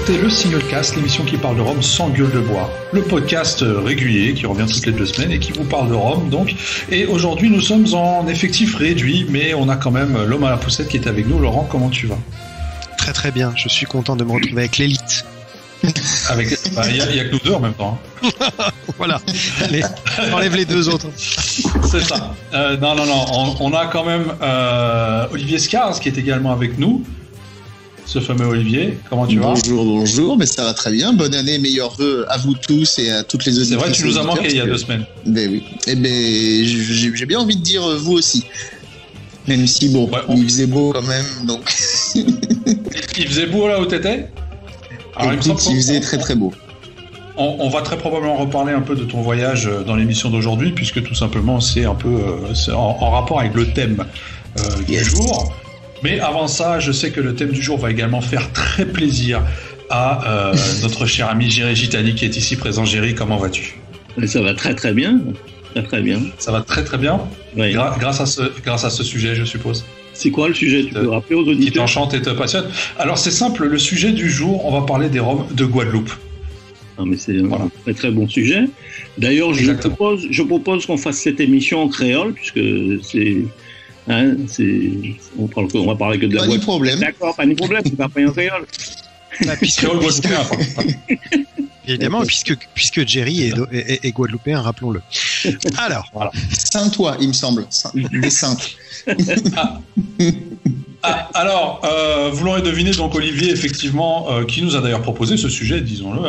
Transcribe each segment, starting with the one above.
écoutez le Singlecast, l'émission qui parle de Rome sans gueule de bois. Le podcast régulier qui revient toutes les 2 semaines et qui vous parle de Rome, donc. Et aujourd'hui, nous sommes en effectif réduit, mais on a quand même l'homme à la poussette qui est avec nous. Laurent, comment tu vas ? Très très bien, je suis content de me retrouver avec l'élite. Avec, il y a que nous deux en même temps. Voilà, allez, enlève les 2 autres. C'est ça. Non, on a quand même Olivier Scars qui est également avec nous. Ce fameux Olivier, comment tu vas ? Bonjour, mais ça va très bien. Bonne année, meilleurs vœux à vous tous et à toutes les auditrices. C'est vrai, tu nous as manqué il y a 2 semaines. Ben oui. Et j'ai bien envie de dire vous aussi. Même si bon, ouais, il faisait beau quand même, donc. Il faisait beau là où t'étais ? Alors, il faisait très très beau. On va très probablement reparler un peu de ton voyage dans l'émission d'aujourd'hui, puisque tout simplement c'est un peu c'est en rapport avec le thème du jour. Mais avant ça, je sais que le thème du jour va également faire très plaisir à notre cher ami Géry Gitani qui est ici présent. Géry, comment vas-tu ? Ça va très très bien. Très bien. Ça va très très bien. Oui. Grâce à ce sujet, je suppose. C'est quoi le sujet ? Tu peux rappeler aux auditeurs ? Qui t'enchante et te passionne. Alors c'est simple, le sujet du jour, on va parler des Roms de Guadeloupe. Ah, mais c'est un très très bon sujet. D'ailleurs, je propose qu'on fasse cette émission en créole, puisque c'est... on va parler que de la Guadeloupe. Pas de problème. D'accord, pas de problème, c'est pas en créole. Évidemment, puisque Géry est guadeloupéen, rappelons-le. Alors, voilà. Saint-Ouen, il me semble. Des Saintes. Alors, vous l'aurez deviné, donc Olivier, effectivement, qui nous a d'ailleurs proposé ce sujet, disons-le,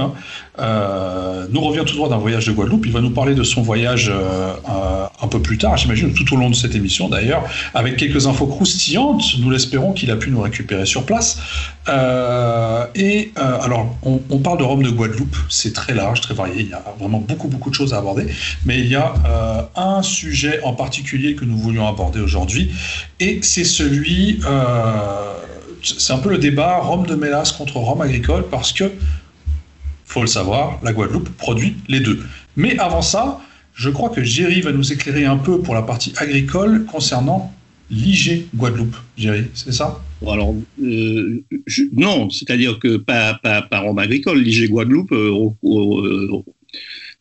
nous revient tout droit d'un voyage de Guadeloupe. Il va nous parler de son voyage un peu plus tard, j'imagine, tout au long de cette émission d'ailleurs, avec quelques infos croustillantes. Nous l'espérons qu'il a pu nous récupérer sur place. Alors, on parle de Rome de Guadeloupe, c'est très large, très varié, il y a vraiment beaucoup de choses à aborder, mais il y a un sujet en particulier que nous voulions aborder aujourd'hui, et c'est celui... c'est un peu le débat Rome de mélasse contre Rome agricole, parce que, faut le savoir, la Guadeloupe produit les deux. Mais avant ça, je crois que Géry va nous éclairer un peu pour la partie agricole concernant l'IG Guadeloupe. Géry, c'est ça ? Alors, non, c'est-à-dire que pas Rome agricole. L'IG Guadeloupe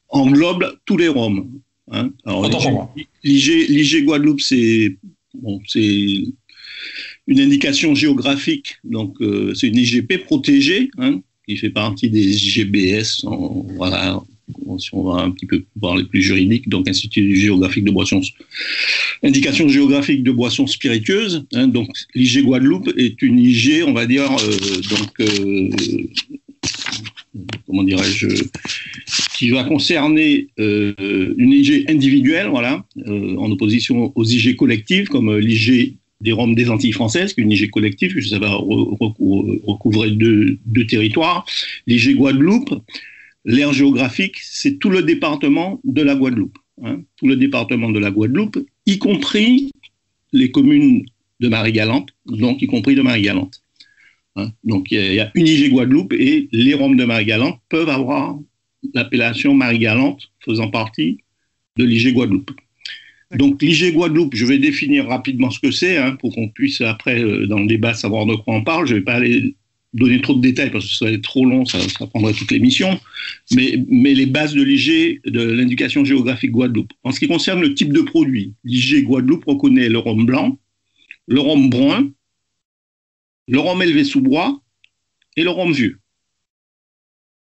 englobe tous les Roms. Hein. Alors, l'IG Guadeloupe, c'est une indication géographique, donc c'est une IGP protégée, hein, qui fait partie des IGBS, voilà, si on va un petit peu parler plus juridique, donc Institut géographique de boissons, indication géographique de boissons spiritueuses, hein, donc l'IG Guadeloupe est une IG, on va dire, comment dirais-je, qui va concerner une IG individuelle, voilà, en opposition aux IG collectives, comme l'IG des Roms des Antilles françaises, qui est une IG collective, puisque ça va recouvrer deux territoires. L'IG Guadeloupe, l'aire géographique, c'est tout le département de la Guadeloupe. Hein, tout le département de la Guadeloupe, y compris les communes de Marie-Galante, donc y compris de Marie-Galante. Hein, donc il y a une IG Guadeloupe et les Roms de Marie-Galante peuvent avoir l'appellation Marie-Galante faisant partie de l'IG Guadeloupe. Donc l'IG Guadeloupe, je vais définir rapidement ce que c'est, hein, pour qu'on puisse après, dans le débat, savoir de quoi on parle. Je ne vais pas aller donner trop de détails parce que ça va être trop long, ça prendrait toute l'émission. Mais les bases de l'IG, de l'indication géographique Guadeloupe. En ce qui concerne le type de produit, l'IG Guadeloupe reconnaît le rhum blanc, le rhum brun, le rhum élevé sous bois et le rhum vieux.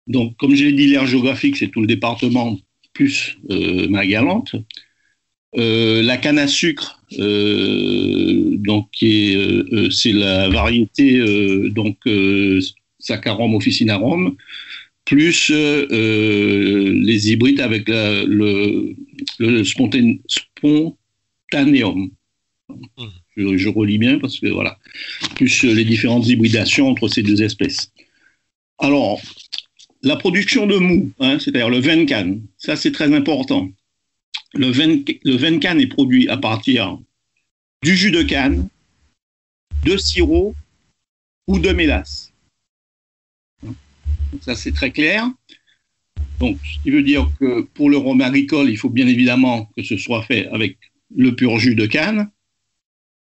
Donc, comme je l'ai dit, l'aire géographique, c'est tout le département plus Marie-Galante. La canne à sucre, donc c'est la variété Saccharum officinarum, plus les hybrides avec le spontaneum. Je relis bien parce que voilà, plus les différentes hybridations entre ces deux espèces. Alors, la production de mou, hein, c'est-à-dire le vin de canne, ça c'est très important. Le vin de canne est produit à partir du jus de canne, de sirop ou de mélasse. Ça, c'est très clair. Donc, ce qui veut dire que pour le rhum agricole, il faut bien évidemment que ce soit fait avec le pur jus de canne.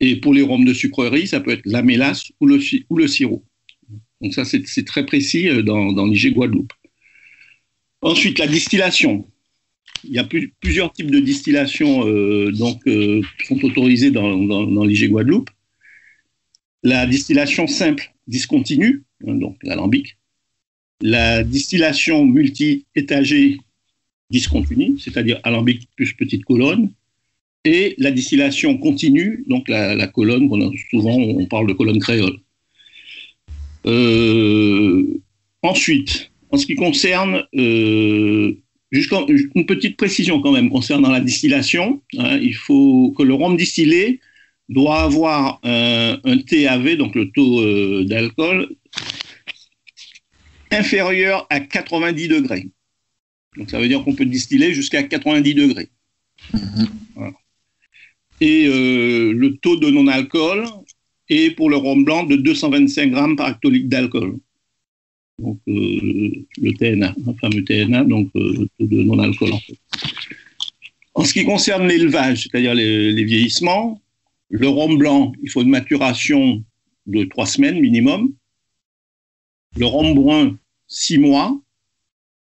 Et pour les rhums de sucrerie, ça peut être la mélasse ou le sirop. Donc ça, c'est très précis dans l'IG Guadeloupe. Ensuite, la distillation. Il y a plusieurs types de distillation qui sont autorisés dans l'IG Guadeloupe. La distillation simple discontinue, donc l'alambic. La distillation multi-étagée discontinue, c'est-à-dire alambic plus petite colonne. Et la distillation continue, donc la colonne, souvent on parle de colonne créole. Ensuite, en ce qui concerne, une petite précision quand même concernant la distillation, il faut que le rhum distillé doit avoir un TAV, donc le taux d'alcool, inférieur à 90 degrés. Donc ça veut dire qu'on peut distiller jusqu'à 90 degrés. Voilà. Et le taux de non-alcool est pour le rhum blanc de 225 grammes par hectolitre d'alcool. Donc le TNA, le fameux TNA, donc le taux de non-alcool en fait. En ce qui concerne l'élevage, c'est-à-dire les vieillissements, le rhum blanc, il faut une maturation de 3 semaines minimum. Le rhum brun, 6 mois.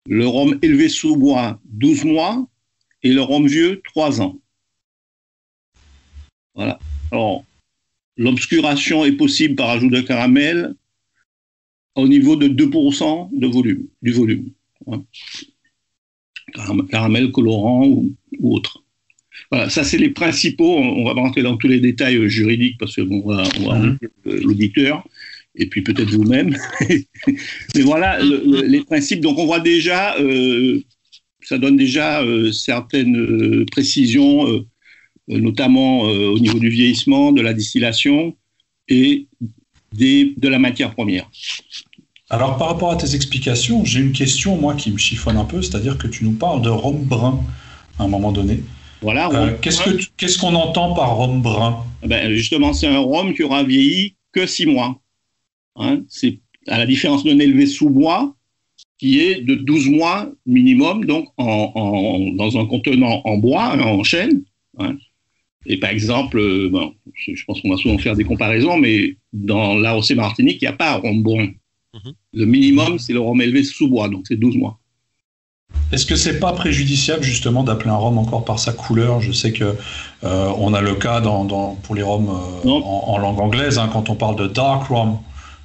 Le rhum élevé sous bois, 12 mois. Et le rhum vieux, 3 ans. Voilà. Alors, l'obscuration est possible par ajout de caramel au niveau de 2% du volume. Hein. Caramel, colorant ou autre. Voilà, ça c'est les principaux. On va pas rentrer dans tous les détails juridiques parce que on va l'auditeur et puis peut-être vous-même. Mais voilà les principes. Donc on voit déjà, ça donne déjà certaines précisions. Notamment au niveau du vieillissement, de la distillation et de la matière première. Alors, par rapport à tes explications, j'ai une question, moi, qui me chiffonne un peu, c'est-à-dire que tu nous parles de rhum brun à un moment donné. Voilà. Qu'est-ce qu'on entend par rhum brun ? Justement, c'est un rhum qui aura vieilli que 6 mois. Hein, c'est à la différence d'un élevé sous bois qui est de 12 mois minimum, donc dans un contenant en bois, en chêne. Hein. Et par exemple, je pense qu'on va souvent faire des comparaisons, mais dans l'AOC Martinique, il n'y a pas rhum brun. Le minimum, c'est le rhum élevé sous bois, donc c'est 12 mois. Est-ce que c'est pas préjudiciable justement d'appeler un rhum encore par sa couleur ? Je sais que on a le cas pour les rhums en langue anglaise, hein, quand on parle de dark rum,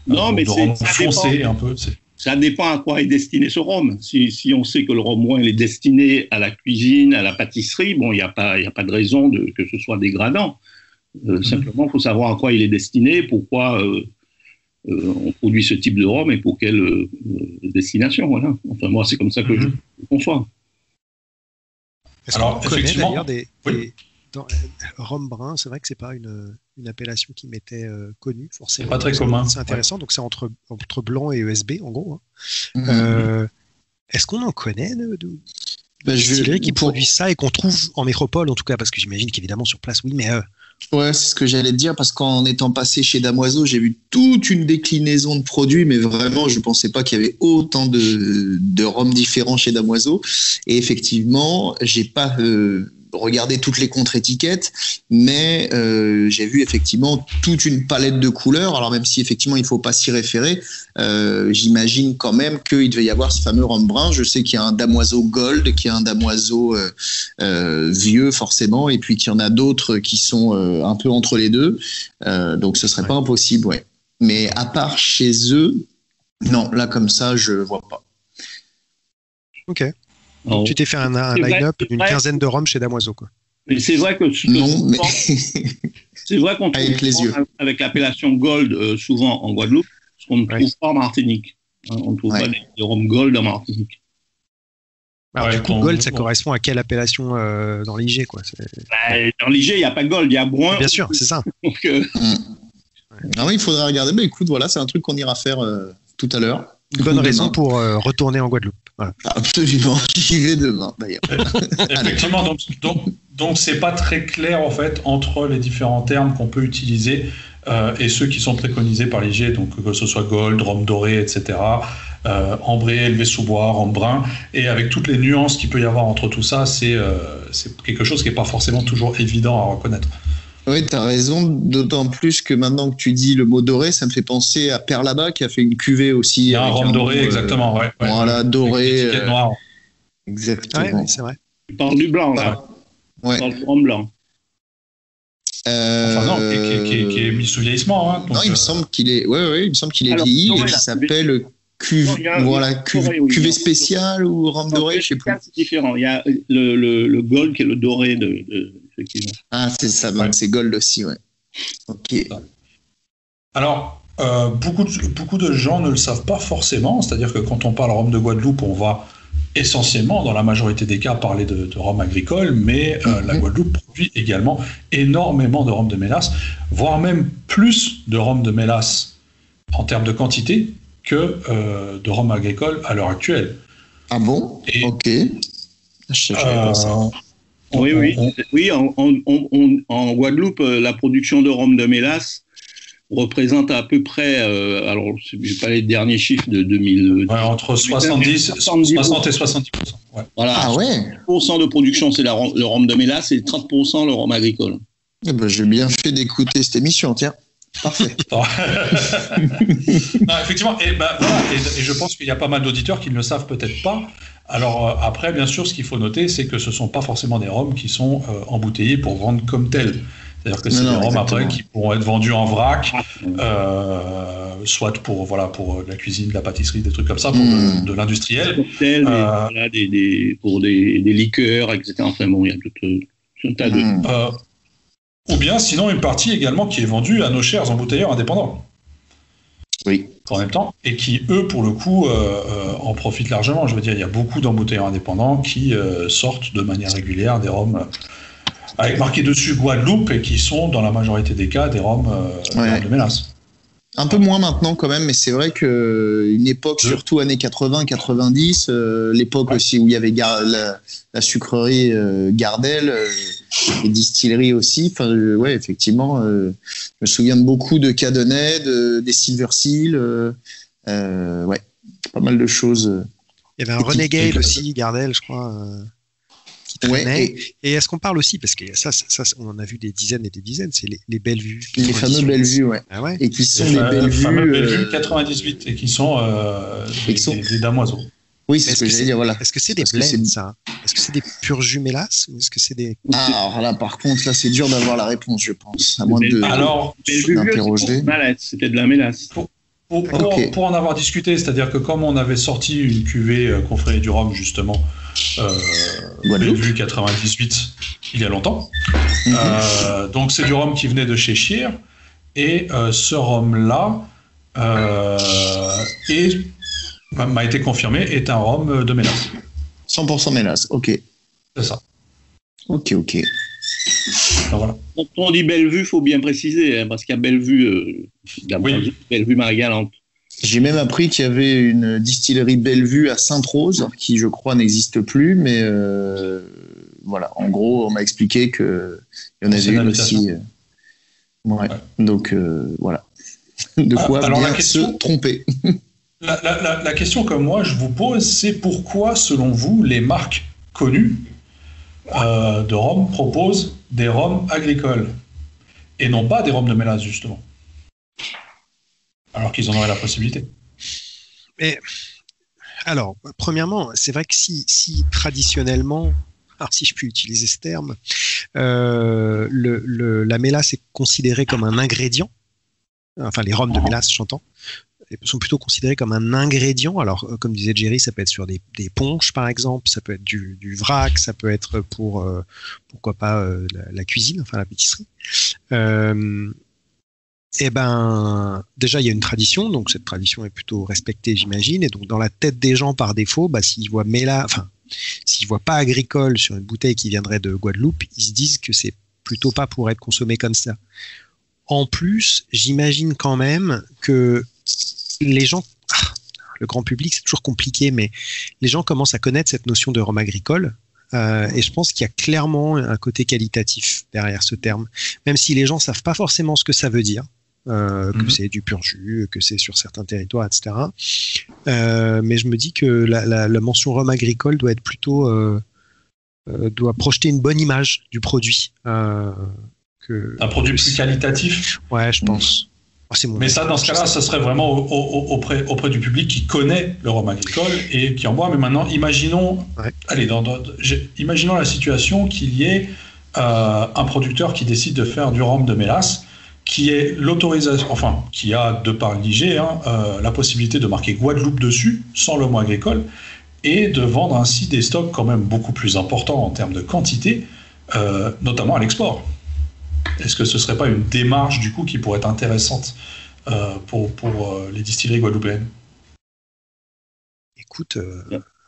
mais de rhum foncé un peu. Ça dépend à quoi est destiné ce rhum. Si on sait que le rhum brun est destiné à la cuisine, à la pâtisserie, il n'y a pas de raison que ce soit dégradant. Simplement, il faut savoir à quoi il est destiné, pourquoi on produit ce type de rhum et pour quelle destination. Voilà. Enfin, moi, c'est comme ça que je conçois. Est-ce qu'on connaît d'ailleurs rhum brun, c'est vrai que c'est pas une appellation qui m'était connue forcément. C'est pas très commun. C'est intéressant, donc c'est entre blanc et ESB en gros. Hein. Est-ce qu'on en connaît qui produisent ça et qu'on trouve en métropole en tout cas, parce que j'imagine qu'évidemment sur place oui, mais ouais, c'est ce que j'allais te dire, parce qu'en étant passé chez Damoiseau, j'ai vu toute une déclinaison de produits, mais vraiment, je ne pensais pas qu'il y avait autant de rhums différents chez Damoiseau. Et effectivement, j'ai pas regardé toutes les contre-étiquettes, mais j'ai vu effectivement toute une palette de couleurs. Alors même si effectivement il ne faut pas s'y référer, j'imagine quand même qu'il devait y avoir ce fameux rhum brun. Je sais qu'il y a un Damoiseau Gold, qu'il y a un Damoiseau vieux forcément, et puis qu'il y en a d'autres qui sont un peu entre les deux. Donc ce serait pas impossible, ouais. Mais à part chez eux, non, là comme ça, je vois pas. Ok. Donc, tu t'es fait un line-up d'une quinzaine de rhums chez Damoiseau, quoi. Mais c'est vrai que c'est vrai qu'on trouve avec les yeux, avec l'appellation Gold souvent en Guadeloupe, ce qu'on ne trouve pas en Martinique. On ne trouve pas des rhums Gold en Martinique. Alors, du coup, Gold, ça correspond à quelle appellation dans l'IG, quoi? Dans l'IG, il n'y a pas Gold, il y a brun. Bien sûr, c'est ça. Donc, oui, il faudrait regarder. Mais écoute, voilà, c'est un truc qu'on ira faire tout à l'heure. Une bonne raison pour retourner en Guadeloupe. Voilà. Absolument, j'y vais demain d'ailleurs. Effectivement, donc c'est pas très clair en fait entre les différents termes qu'on peut utiliser et ceux qui sont préconisés par l'IG, donc que ce soit gold, rhum doré, etc. Ambré, élevé sous bois, rhum brun, et avec toutes les nuances qu'il peut y avoir entre tout ça, c'est quelque chose qui n'est pas forcément toujours évident à reconnaître. Oui, tu as raison, d'autant plus que maintenant que tu dis le mot doré, ça me fait penser à Perlaba qui a fait une cuvée aussi. Il y a un rhum doré, exactement. Ouais, voilà, doré. Étiquette noire. Exactement. Ouais, c'est vrai. Tu parles du blanc, là. Ouais. Tu parles du rhum blanc. Enfin non, qui est mis sous vieillissement. Hein, donc, non, il me semble qu'il est, il me semble qu'il est Alors, vieilli. doré, Il là, s'appelle cuvée spéciale ou rhum doré, je sais plus. C'est différent. Il y a le gold qui est le doré effectivement. Ah, c'est ça, donc c'est gold aussi, ouais. Ok. Alors, beaucoup de gens ne le savent pas forcément, c'est-à-dire que quand on parle rhum de Guadeloupe, on va essentiellement, dans la majorité des cas, parler de rhum agricole, mais la Guadeloupe produit également énormément de rhum de mélasse, voire même plus de rhum de mélasse en termes de quantité que de rhum agricole à l'heure actuelle. Ah bon? Ok. Je savais pas ça. Oui, en Guadeloupe, la production de rhum de mélasse représente à peu près, alors je n'ai pas les derniers chiffres de 2000. Entre 60 et 70%. Ouais. Voilà. Ah ouais. 30% de production, c'est le rhum de mélasse et 30% le rhum agricole. Eh ben, j'ai bien fait d'écouter cette émission, tiens. Parfait. Non, effectivement, et je pense qu'il y a pas mal d'auditeurs qui ne le savent peut-être pas. Alors après, bien sûr, ce qu'il faut noter, c'est que ce ne sont pas forcément des rhums qui sont embouteillés pour vendre comme tels. C'est-à-dire que c'est des rhums après qui pourront être vendus en vrac, soit pour la cuisine, de la pâtisserie, des trucs comme ça, pour de l'industriel. Pour des liqueurs, etc. Enfin bon, il y a tout un tas de... ou bien sinon une partie également qui est vendue à nos chers embouteilleurs indépendants. Oui. En même temps, et qui, eux, pour le coup, en profitent largement. Je veux dire, il y a beaucoup d'embouteilleurs indépendants qui sortent de manière régulière des rhums avec marqué dessus Guadeloupe et qui sont, dans la majorité des cas, des rhums de mélasse. Un peu moins maintenant quand même, mais c'est vrai qu'une époque, surtout années 80-90, l'époque aussi où il y avait la sucrerie Gardel, les distilleries aussi. Enfin, effectivement, je me souviens de beaucoup de Cadenet, des Silver Seal, pas mal de choses. Il y avait un Renegade aussi, Gardel, je crois. Et est-ce qu'on parle aussi, parce que ça, on en a vu des dizaines et des dizaines, c'est les Bellevue. Les fameux Bellevue, et qui sont les Bellevue. fameux Bellevue 98, et qui sont des damoiseaux. Oui, c'est ce que j'allais dire, voilà. Est-ce que c'est des blends, ça? Est-ce que c'est des purs jus mélasse, ou est-ce que c'est des... alors là, par contre, là, c'est dur d'avoir la réponse, je pense, à moins d'interroger. C'était de la mélasse. Pour en avoir discuté, c'est-à-dire que comme on avait sorti une cuvée confrérie du rhum, justement, Bellevue 98, il y a longtemps, donc c'est du rhum qui venait de chez Scheer, et ce rhum-là m'a été confirmé, est un rhum de mélasse. 100% mélasse, ok. C'est ça. Ok. Donc, voilà. Quand on dit Bellevue, il faut bien préciser, parce qu'il y a Bellevue, Bellevue Marie-Galante. J'ai même appris qu'il y avait une distillerie Bellevue à Sainte-Rose, qui je crois n'existe plus, mais voilà, en gros, on m'a expliqué qu'il y en avait une aussi. Donc voilà. De quoi bien se tromper. La question que moi je vous pose, c'est pourquoi, selon vous, les marques connues de rhum proposent des rhums agricoles et non pas des rhums de mélasse, justement, alors qu'ils en auraient la possibilité. Mais alors, premièrement, c'est vrai que si traditionnellement, alors si je puis utiliser ce terme, la mélasse est considérée comme un ingrédient, enfin les rhums de mélasse, j'entends, sont plutôt considérés comme un ingrédient. Alors, comme disait Jerry, ça peut être sur des punchs, par exemple, ça peut être du vrac, ça peut être pour, pourquoi pas, la cuisine, enfin la pâtisserie. Déjà, il y a une tradition, donc cette tradition est plutôt respectée, j'imagine, et donc dans la tête des gens, par défaut, s'ils voient s'ils voient pas agricole sur une bouteille qui viendrait de Guadeloupe, ils se disent que c'est plutôt pas pour être consommé comme ça. En plus, j'imagine quand même que les gens, le grand public, c'est toujours compliqué, mais les gens commencent à connaître cette notion de rhum agricole, et je pense qu'il y a clairement un côté qualitatif derrière ce terme, même si les gens savent pas forcément ce que ça veut dire, que c'est du pur jus, que c'est sur certains territoires, etc. Mais je me dis que la mention rhum agricole doit être plutôt doit projeter une bonne image du produit, Un produit plus qualitatif. Ouais, je pense. Mais ça, dans ce cas-là, ça serait vraiment auprès du public qui connaît le rhum agricole et qui en boit. Mais maintenant, imaginons, imaginons la situation qu'il y ait un producteur qui décide de faire du rhum de mélasse, qui est l'autorisation, enfin, qui a de par l'IG la possibilité de marquer Guadeloupe dessus, sans le mot agricole, et de vendre ainsi des stocks quand même beaucoup plus importants en termes de quantité, notamment à l'export. Est-ce que ce ne serait pas une démarche du coup qui pourrait être intéressante pour les distilleries guadeloupéennes? Écoute,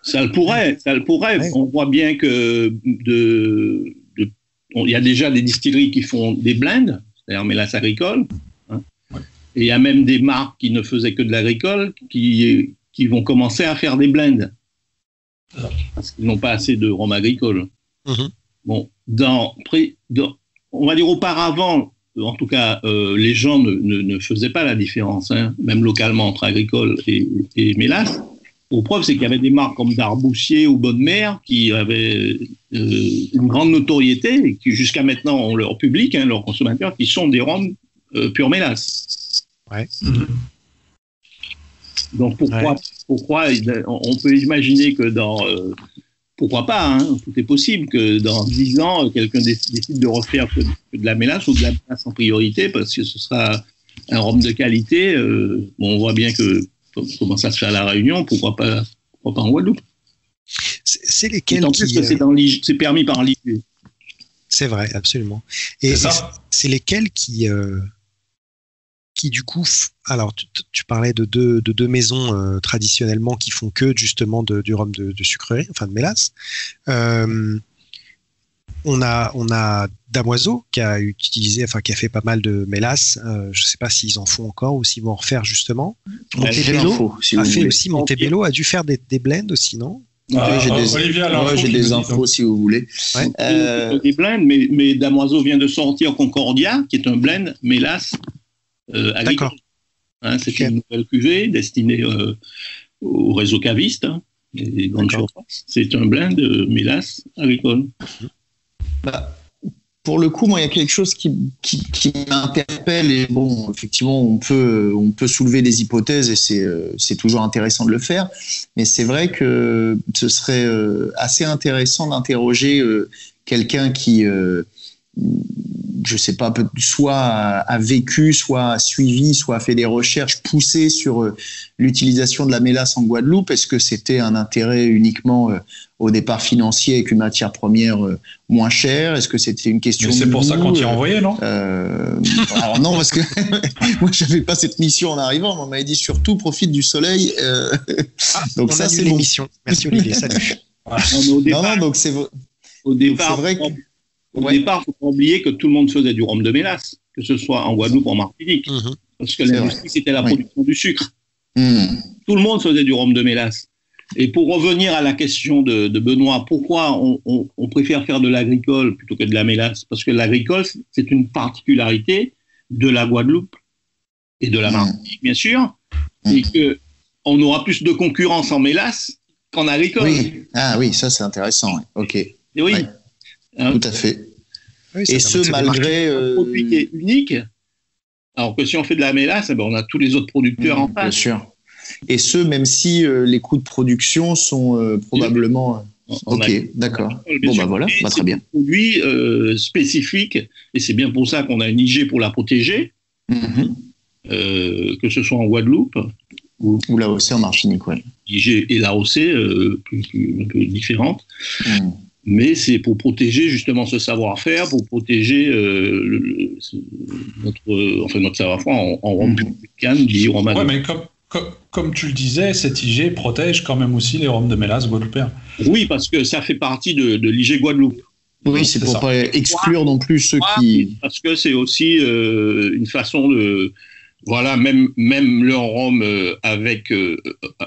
ça le pourrait. Ouais. On voit bien que il y a déjà des distilleries qui font des blends, c'est-à-dire mélasse agricole. Hein. Ouais. Et il y a même des marques qui ne faisaient que de l'agricole qui vont commencer à faire des blends. Parce qu'ils n'ont pas assez de rhum agricole. Mm-hmm. Bon, on va dire auparavant, en tout cas, les gens ne faisaient pas la différence, hein, même localement, entre agricole et mélasse. Pour preuve, c'est qu'il y avait des marques comme Darboussier ou Bonne Mère qui avaient une grande notoriété et qui, jusqu'à maintenant, ont leur public, hein, leurs consommateurs, qui sont des rhums pure mélasse. Ouais. Donc, pourquoi on peut imaginer que dans... pourquoi pas, hein, tout est possible que dans 10 ans, quelqu'un décide de refaire que de la mélasse ou de la mélasse en priorité parce que ce sera un rhum de qualité. On voit bien comment ça se fait à La Réunion, pourquoi pas en Guadeloupe. C'est lesquels en plus que c'est permis par l'IG. C'est vrai, absolument. Et c'est lesquels qui du coup, alors tu parlais de deux maisons traditionnellement qui font que justement du rhum de sucrerie, enfin de mélasse. On a Damoiseau qui a fait pas mal de mélasse. Je sais pas s'ils en font encore ou s'ils vont en refaire justement. Montebello a fait aussi. Montebello a dû faire des blends aussi, non? J'ai des infos si vous voulez. Ouais. Des blends, mais Damoiseau vient de sortir Concordia, qui est un blend mélasse. D'accord. Hein, c'est une nouvelle cuvée destinée au réseau caviste. Hein, et c'est un blend de mélasse agricole. Pour le coup, moi, il y a quelque chose qui m'interpelle et bon, effectivement, on peut soulever des hypothèses et c'est toujours intéressant de le faire. Mais c'est vrai que ce serait assez intéressant d'interroger quelqu'un qui je sais pas, soit a vécu, soit a suivi, soit a fait des recherches poussées sur l'utilisation de la mélasse en Guadeloupe. Est-ce que c'était un intérêt uniquement au départ financier avec une matière première moins chère? Est-ce que c'était une question... Mais c'est pour ça qu'on t'y a envoyé, non? Alors non, parce que moi, j'avais pas cette mission en arrivant. On m'avait dit surtout profite du soleil. Donc ça, c'est l'émission. Merci Olivier, salut. Donc c'est... Au départ, c'est vrai que... Au départ, il ne faut pas oublier que tout le monde faisait du rhum de mélasse, que ce soit en Guadeloupe ou en Martinique, parce que l'industrie, c'était la production du sucre. Tout le monde faisait du rhum de mélasse. Et pour revenir à la question de Benoît, pourquoi on préfère faire de l'agricole plutôt que de la mélasse? Parce que l'agricole, c'est une particularité de la Guadeloupe et de la Martinique, bien sûr, et qu'on aura plus de concurrence en mélasse qu'en agricole. Oui. Ah oui, ça c'est intéressant. Ok. Et oui. Ouais. Tout à fait. Oui, et ce, malgré... un produit qui est unique, alors que si on fait de la mélasse, on a tous les autres producteurs en face. Bien sûr. Et ce, même si les coûts de production sont probablement... Ok, d'accord. Bon, voilà, très bien. C'est un produit spécifique, et c'est bien pour ça qu'on a une IG pour la protéger, que ce soit en Guadeloupe ou l'AOC en Martinique, ouais. IG et l'AOC, un peu différentes. Mais c'est pour protéger justement ce savoir-faire, pour protéger notre savoir-faire en rhum canne, dit rhum. Ouais, mais comme tu le disais, cette IG protège quand même aussi les rhums de mélasse guadeloupéens. Oui, parce que ça fait partie de l'IG Guadeloupe. Oui, c'est pour pas exclure non plus ceux qui... Parce que c'est aussi une façon de... Voilà, même le rhum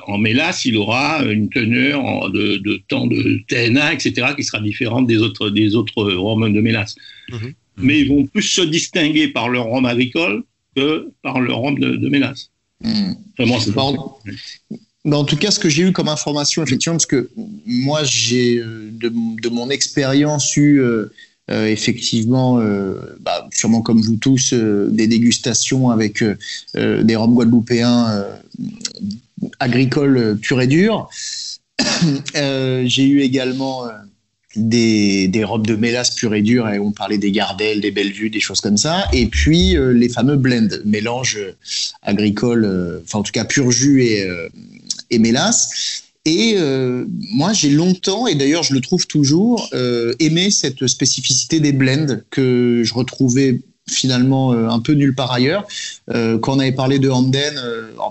en mélasse, il aura une teneur de temps de TNA, etc., qui sera différente des autres rhums de mélasse. Mais ils vont plus se distinguer par leur rhum agricole que par leur rhum de mélasse. Vraiment, c'est en tout cas, ce que j'ai eu comme information, effectivement, parce que moi, j'ai de mon expérience eu effectivement, sûrement comme vous tous, des dégustations avec des rhums guadeloupéens agricoles purs et durs. J'ai eu également des robes de mélasse pure et dure, et on parlait des Gardel, des Bellevue, des choses comme ça, et puis les fameux blends, mélange agricole, en tout cas pur jus et mélasse. Et moi, j'ai longtemps, et d'ailleurs je le trouve toujours, aimé cette spécificité des blends que je retrouvais finalement un peu nulle part ailleurs. Quand on avait parlé de Hamden,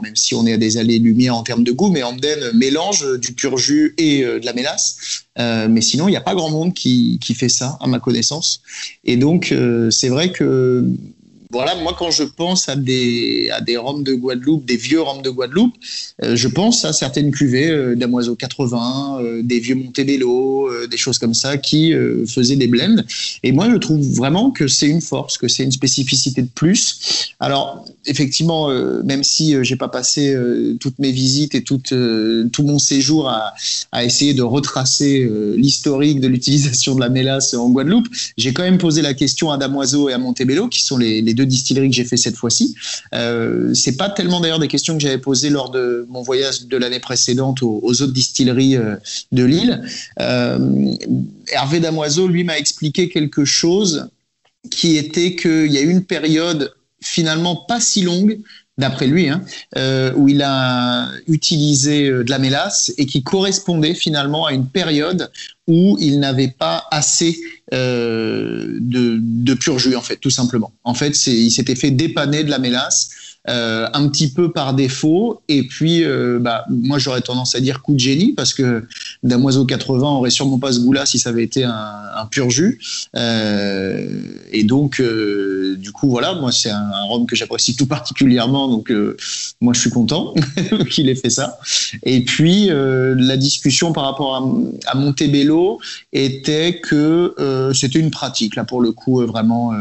même si on est à des années-lumière en termes de goût, mais Hamden mélange du pur jus et de la mélasse. Mais sinon, il n'y a pas grand monde qui fait ça, à ma connaissance. Et donc, c'est vrai que voilà, moi, quand je pense à des rhums de Guadeloupe, des vieux rhums de Guadeloupe, je pense à certaines cuvées Damoiseau 80, des vieux Montebello, des choses comme ça qui faisaient des blends. Et moi, je trouve vraiment que c'est une force, que c'est une spécificité de plus. Alors, effectivement, même si j'ai pas passé toutes mes visites et tout mon séjour à essayer de retracer l'historique de l'utilisation de la mélasse en Guadeloupe, j'ai quand même posé la question à Damoiseau et à Montebello, qui sont les deux distilleries que j'ai fait cette fois-ci. C'est pas tellement d'ailleurs des questions que j'avais posées lors de mon voyage de l'année précédente aux autres distilleries de l'île. Hervé Damoiseau, lui, m'a expliqué quelque chose qui était qu'il y a eu une période finalement pas si longue, d'après lui, où il a utilisé de la mélasse et qui correspondait finalement à une période où il n'avait pas assez de pur jus, en fait, tout simplement. En fait, il s'était fait dépanner de la mélasse un petit peu par défaut, et puis moi j'aurais tendance à dire coup de génie, parce que Damoiseau 80 aurait sûrement pas ce goût-là si ça avait été un pur jus, et donc du coup voilà, moi c'est un rhum que j'apprécie tout particulièrement, donc moi je suis content qu'il ait fait ça. Et puis la discussion par rapport à Montebello était que c'était une pratique là pour le coup vraiment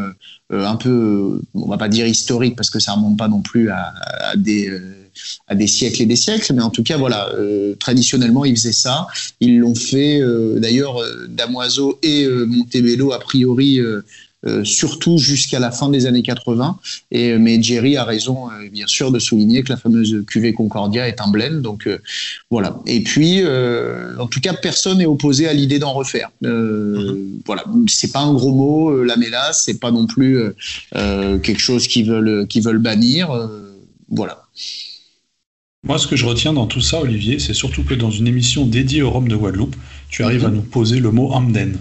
un peu, on va pas dire historique parce que ça remonte pas non plus à des siècles et des siècles, mais en tout cas voilà, traditionnellement ils faisaient ça. Ils l'ont fait d'ailleurs Damoiseau et Montebello a priori surtout jusqu'à la fin des années 80. Mais Jerry a raison, bien sûr, de souligner que la fameuse cuvée Concordia est un blend. Donc voilà. Et puis, en tout cas, personne n'est opposé à l'idée d'en refaire. Voilà, c'est pas un gros mot, la mélasse, c'est pas non plus quelque chose qu'ils veulent bannir. Voilà. Moi, ce que je retiens dans tout ça, Olivier, c'est surtout que dans une émission dédiée au rhum de Guadeloupe, tu arrives à nous poser le mot Hamden.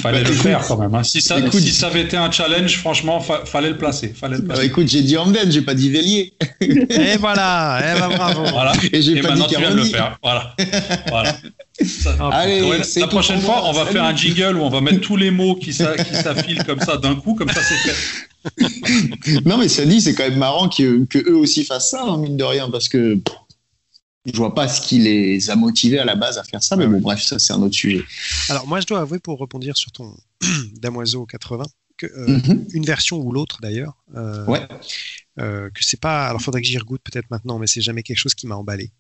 Fallait le faire quand même. Si ça avait été un challenge, franchement, fallait le placer. Écoute, j'ai dit Hamden, j'ai pas dit Vélier. Et voilà, bravo. Voilà. Et maintenant tu viens de le faire. Voilà. Allez, la prochaine fois, on va faire un jingle où on va mettre tous les mots qui s'affilent comme ça d'un coup, comme ça c'est fait. Non mais ça dit, c'est quand même marrant que eux aussi fassent ça, mine de rien, parce que je vois pas ce qui les a motivés à la base à faire ça, mais bon, bref, ça c'est un autre sujet. Alors moi, je dois avouer, pour rebondir sur ton Damoiseau 80, que une version ou l'autre d'ailleurs, que c'est pas. Alors, faudrait que j'y regoute peut-être maintenant, mais c'est jamais quelque chose qui m'a emballé.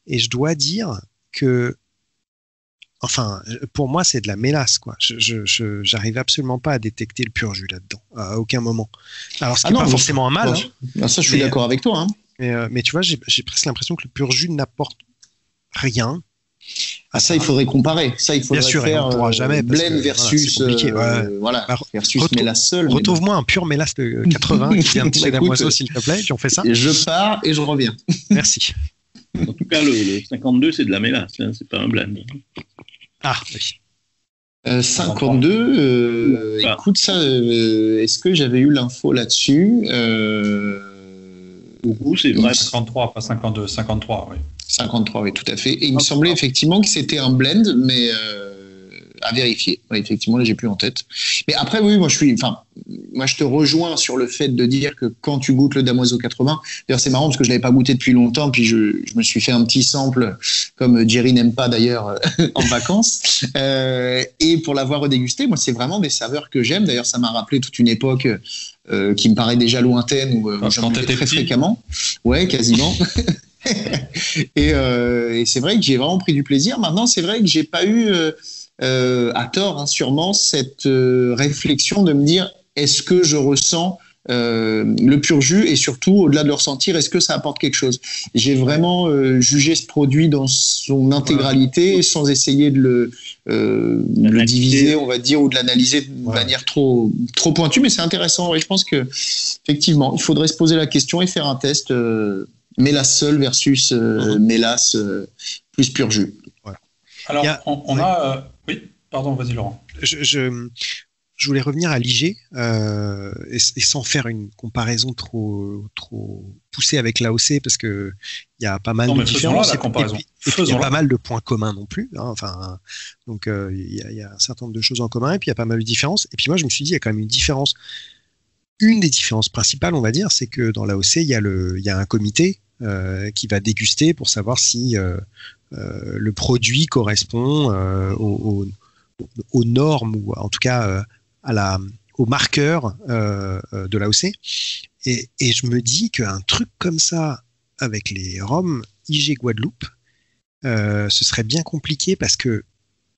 Et je dois dire que, enfin, pour moi, c'est de la mélasse, quoi. J'arrive absolument pas à détecter le pur jus là-dedans, à aucun moment. Alors, ce qui n'est pas forcément un mal. Ça, je suis d'accord avec toi. Mais tu vois, j'ai presque l'impression que le pur jus n'apporte rien. Ça, il faudrait comparer. Ça, il faudrait faire on pourra jamais, blend versus versus mélasse seule. Retrouve-moi un pur mélasse de 80 qui vient de chez Damoiseau, s'il te plaît, puis on fait ça. Je pars et je reviens. Merci. En tout cas, le 52, c'est de la mélasse, c'est pas un blend. Ah, oui. 52, écoute, ça, est-ce que j'avais eu l'info là-dessus Beaucoup, c'est vrai. 53, pas 52, 53, oui. 53, oui, tout à fait. Et il me semblait effectivement que c'était un blend, mais à vérifier. Ouais, effectivement, là, j'ai plus en tête. Mais après, oui, moi, je te rejoins sur le fait de dire que quand tu goûtes le Damoiseau 80, d'ailleurs, c'est marrant parce que je l'avais pas goûté depuis longtemps, puis je me suis fait un petit sample, comme Jerry n'aime pas d'ailleurs, en vacances. Et pour l'avoir redégusté, moi, c'est vraiment des saveurs que j'aime. D'ailleurs, ça m'a rappelé toute une époque qui me paraît déjà lointaine, où j'en buvais très fréquemment. Ouais, quasiment. Et c'est vrai que j'ai vraiment pris du plaisir. Maintenant, c'est vrai que j'ai pas eu, à tort, hein, sûrement, cette réflexion de me dire est-ce que je ressens le pur jus et surtout, au-delà de le ressentir, est-ce que ça apporte quelque chose? J'ai vraiment jugé ce produit dans son intégralité sans essayer de le diviser, on va dire, ou de l'analyser de manière trop pointue, mais c'est intéressant. Et je pense que effectivement, il faudrait se poser la question et faire un test mélasse seul versus mélasse plus pur jus. Voilà. Alors, on a... oui, pardon, vas-y Laurent. Je voulais revenir à l'IG et sans faire une comparaison trop poussée avec l'AOC parce que il y a pas mal de différences. Il y a pas mal de points communs non plus. Hein, enfin, donc il y a un certain nombre de choses en commun et puis il y a pas mal de différences. Et puis moi je me suis dit il y a quand même une différence. Une des différences principales, on va dire, c'est que dans l'AOC il y a un comité qui va déguster pour savoir si le produit correspond aux normes ou en tout cas au marqueur de l'AOC. Et je me dis qu'un truc comme ça, avec les ROM IG Guadeloupe, ce serait bien compliqué parce que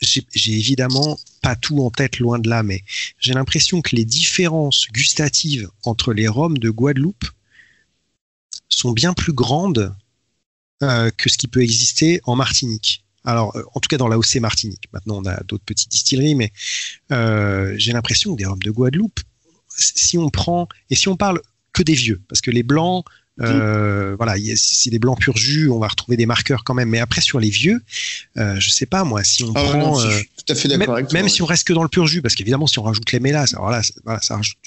j'ai évidemment pas tout en tête, loin de là, mais j'ai l'impression que les différences gustatives entre les ROM de Guadeloupe sont bien plus grandes que ce qui peut exister en Martinique. Alors, en tout cas dans l'AOC Martinique. Maintenant, on a d'autres petites distilleries, mais j'ai l'impression que des rhums de Guadeloupe, si on parle que des vieux, parce que les blancs, voilà, si des blancs pur jus, on va retrouver des marqueurs quand même. Mais après, sur les vieux, je sais pas moi, si on prend, je suis tout à fait d'accord avec toi, même si on reste que dans le pur jus, parce qu'évidemment, si on rajoute les mélasses, alors là, ça rajoute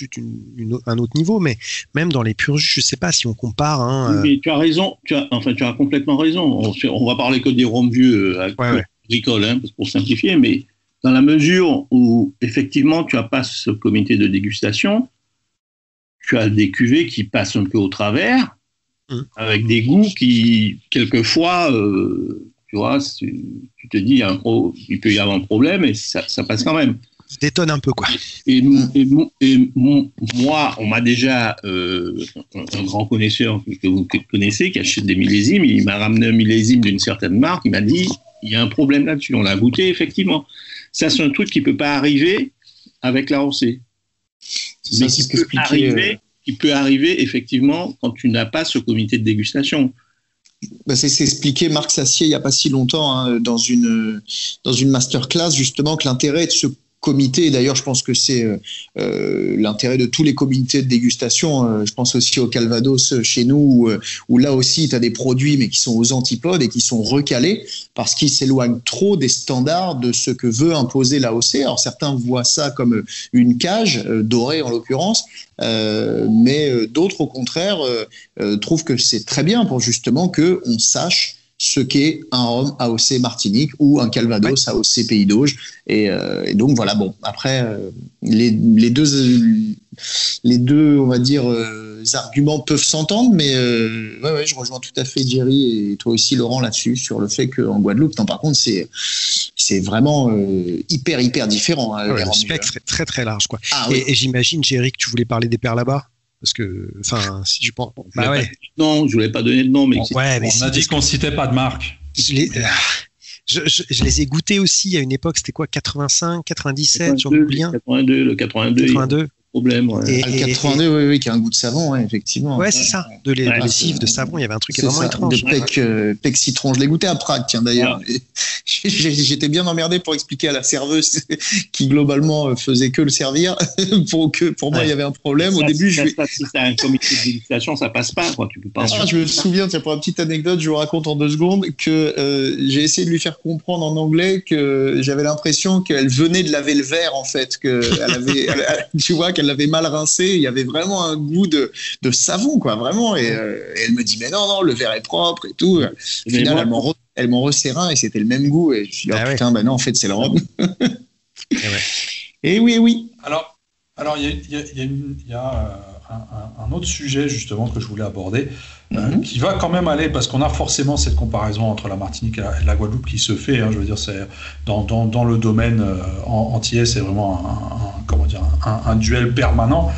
un autre niveau. Mais même dans les pur jus, je sais pas si on compare. Mais tu as raison, tu as complètement raison. On va parler que des rhums vieux agricoles, hein, pour simplifier, mais dans la mesure où effectivement, tu as pas ce comité de dégustation. Tu as des cuvées qui passent un peu au travers, avec des goûts qui, quelquefois, tu vois, tu te dis, il peut y avoir un problème et ça passe quand même. Ça détonne un peu, quoi. Et moi, on m'a déjà, un grand connaisseur que vous connaissez, qui achète des millésimes, il m'a ramené un millésime d'une certaine marque, il m'a dit, il y a un problème là-dessus. On l'a goûté, effectivement. Ça, c'est un truc qui ne peut pas arriver avec l'AOC. Mais qui peut arriver effectivement quand tu n'as pas ce comité de dégustation. C'est expliqué Marc Sassier il n'y a pas si longtemps dans une masterclass justement que l'intérêt de ce comité, et d'ailleurs je pense que c'est l'intérêt de tous les comités de dégustation, je pense aussi au Calvados chez nous où là aussi tu as des produits mais qui sont aux antipodes et qui sont recalés parce qu'ils s'éloignent trop des standards de ce que veut imposer l'AOC. Alors certains voient ça comme une cage, dorée en l'occurrence, mais d'autres au contraire trouvent que c'est très bien pour justement qu'on sache ce qu'est un rhum AOC Martinique ou un Calvados AOC Pays d'Auge. Et donc voilà, bon, après, les deux, on va dire, arguments peuvent s'entendre, mais je rejoins tout à fait Jerry et toi aussi Laurent là-dessus, sur le fait qu'en Guadeloupe, par contre, c'est vraiment hyper différent. Le spectre est très très large, quoi. Et j'imagine, Jerry, que tu voulais parler des pères là-bas. Parce que, enfin, si tu penses. Non, je voulais pas donner de nom, mais. On a dit qu'on citait pas de marque. Je les ai goûtés aussi à une époque, c'était quoi, 85, 97, j'en oublie un. 82. Problème, Et le 82, oui, qui a un goût de savon, effectivement. Ouais, c'est ça. De lessive, de savon, il y avait un truc vraiment étrange. De pec citron. Je l'ai goûté à Prague, tiens, d'ailleurs. Ouais. J'étais bien emmerdé pour expliquer à la serveuse qui, globalement, faisait que le servir. Pour moi, il y avait un problème. Au début, si t'as un comité de dégustation, ça passe pas, quoi. Tu peux pas. Je me souviens, tiens, pour une petite anecdote, je vous raconte en 2 secondes que j'ai essayé de lui faire comprendre en anglais que j'avais l'impression qu'elle venait de laver le verre, en fait. Tu vois, qu'elle l'avait mal rincé, il y avait vraiment un goût de savon, quoi, vraiment. Et elle me dit, mais non, le verre est propre et tout. Au final, elle m'en resserre un et c'était le même goût. Et je me suis dit, putain, non, en fait, c'est le rhum. Et oui. Alors, il y a un autre sujet, justement, que je voulais aborder, qui va quand même aller, parce qu'on a forcément cette comparaison entre la Martinique et la Guadeloupe qui se fait. Je veux dire, c'est dans le domaine antillais, c'est vraiment un duel permanent.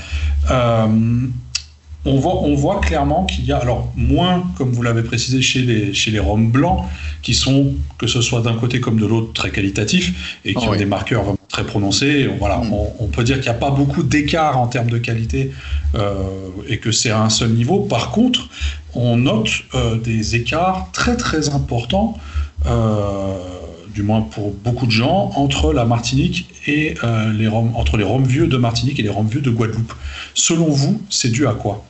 On on voit clairement qu'il y a, alors moins, comme vous l'avez précisé, chez les rhums blancs, qui sont, que ce soit d'un côté comme de l'autre, très qualitatifs et qui ont des marqueurs vraiment très prononcés. Voilà, on peut dire qu'il n'y a pas beaucoup d'écart en termes de qualité et que c'est à un seul niveau. Par contre, on note des écarts très très importants, du moins pour beaucoup de gens, entre la Martinique et entre les rhums vieux de Martinique et les rhums vieux de Guadeloupe. Selon vous, c'est dû à quoi ?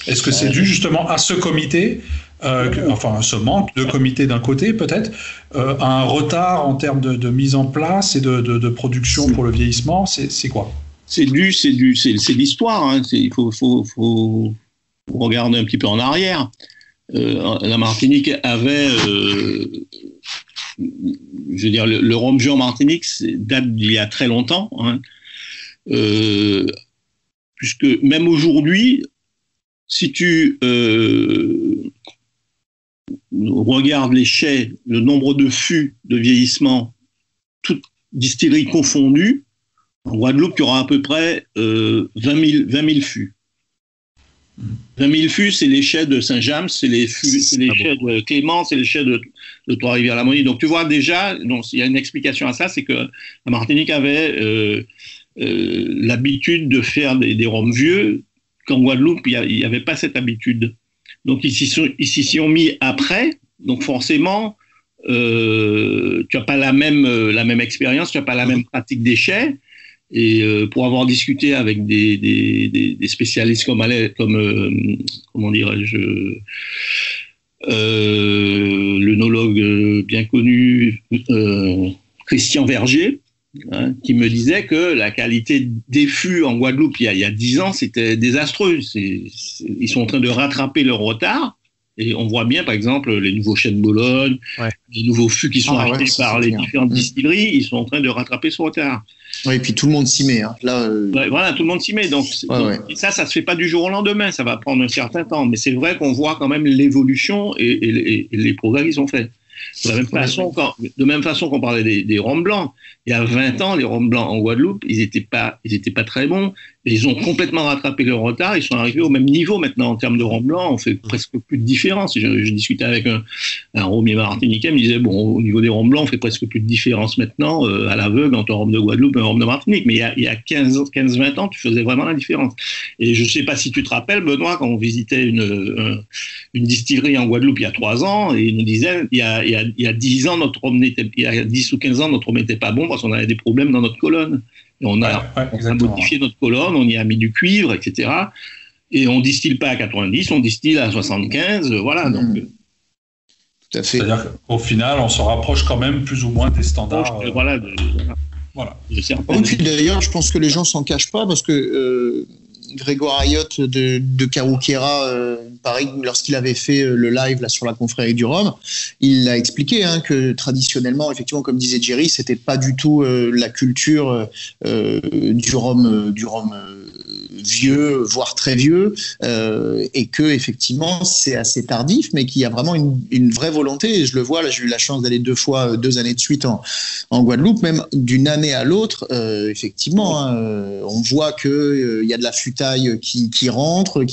Est-ce que c'est dû justement à ce comité, enfin ce manque de comité d'un côté peut-être, à un retard en termes de mise en place et de production pour le vieillissement ? C'est quoi ? C'est l'histoire. Hein. Il faut regarder un petit peu en arrière. La Martinique avait, je veux dire, le rhum vieux en Martinique date d'il y a très longtemps, hein. Puisque même aujourd'hui, si tu regardes les chais, le nombre de fûts de vieillissement, toutes distilleries confondues, en Guadeloupe, il y aura à peu près 20 000 fûts. 20 000 fûts, c'est les chais de Saint-James, c'est les chais de Clément, c'est les chais de Trois-Rivières-la-Monnie. Donc tu vois déjà, il y a une explication à ça, c'est que la Martinique avait l'habitude de faire des rhums vieux, qu'en Guadeloupe, il n'y avait pas cette habitude. Donc ils s'y sont mis après, donc forcément, tu n'as pas la même expérience, tu n'as pas la même pratique des chais. Et pour avoir discuté avec des spécialistes comment dirais-je, l'œnologue bien connu Christian Verger, hein, qui me disait que la qualité des fûts en Guadeloupe il y a 10 ans, c'était désastreux. Ils sont en train de rattraper leur retard. Et on voit bien, par exemple, les nouveaux chais de Bologne, les nouveaux fûts qui sont achetés par les différentes distilleries, ils sont en train de rattraper ce retard. Oui, et puis tout le monde s'y met. Hein. Là, voilà, tout le monde s'y met. Donc, ça se fait pas du jour au lendemain. Ça va prendre un certain temps. Mais c'est vrai qu'on voit quand même l'évolution et les progrès qui sont faits. De la même façon qu'on parlait des rhums blancs. Il y a 20 ans, les rhums blancs en Guadeloupe, ils étaient pas très bons. Et ils ont complètement rattrapé leur retard. Ils sont arrivés au même niveau maintenant en termes de rhum blanc. On fait presque plus de différence. Je discutais avec un rhummier martiniquais, il me disait, bon, au niveau des rhums blancs, on fait presque plus de différence maintenant à l'aveugle entre un rhum de Guadeloupe et un rhum de Martinique. Mais il y a 15-20 ans, tu faisais vraiment la différence. Et je sais pas si tu te rappelles, Benoît, quand on visitait une distillerie en Guadeloupe il y a 3 ans, et il nous disait, il y a 10 ans, il y a 10 ou 15 ans, notre rhum n'était pas bon parce qu'on avait des problèmes dans notre colonne. Et on a modifié notre colonne, on y a mis du cuivre, etc. Et on distille pas à 90, on distille à 75, voilà. Donc, tout à fait. C'est-à-dire qu'au final, on se rapproche quand même plus ou moins des standards. Voilà. Et puis d'ailleurs, je pense que les gens s'en cachent pas parce que Grégoire Ayotte de Carouquera, pareil, lorsqu'il avait fait le live là sur la confrérie du rhum, il a expliqué que traditionnellement, effectivement, comme disait Jerry, c'était pas du tout la culture du rhum vieux, voire très vieux, et que effectivement c'est assez tardif, mais qu'il y a vraiment une vraie volonté. Et je le vois là, j'ai eu la chance d'aller 2 années de suite en Guadeloupe, même d'une année à l'autre, effectivement, on voit que il y a de la futaille qui rentre,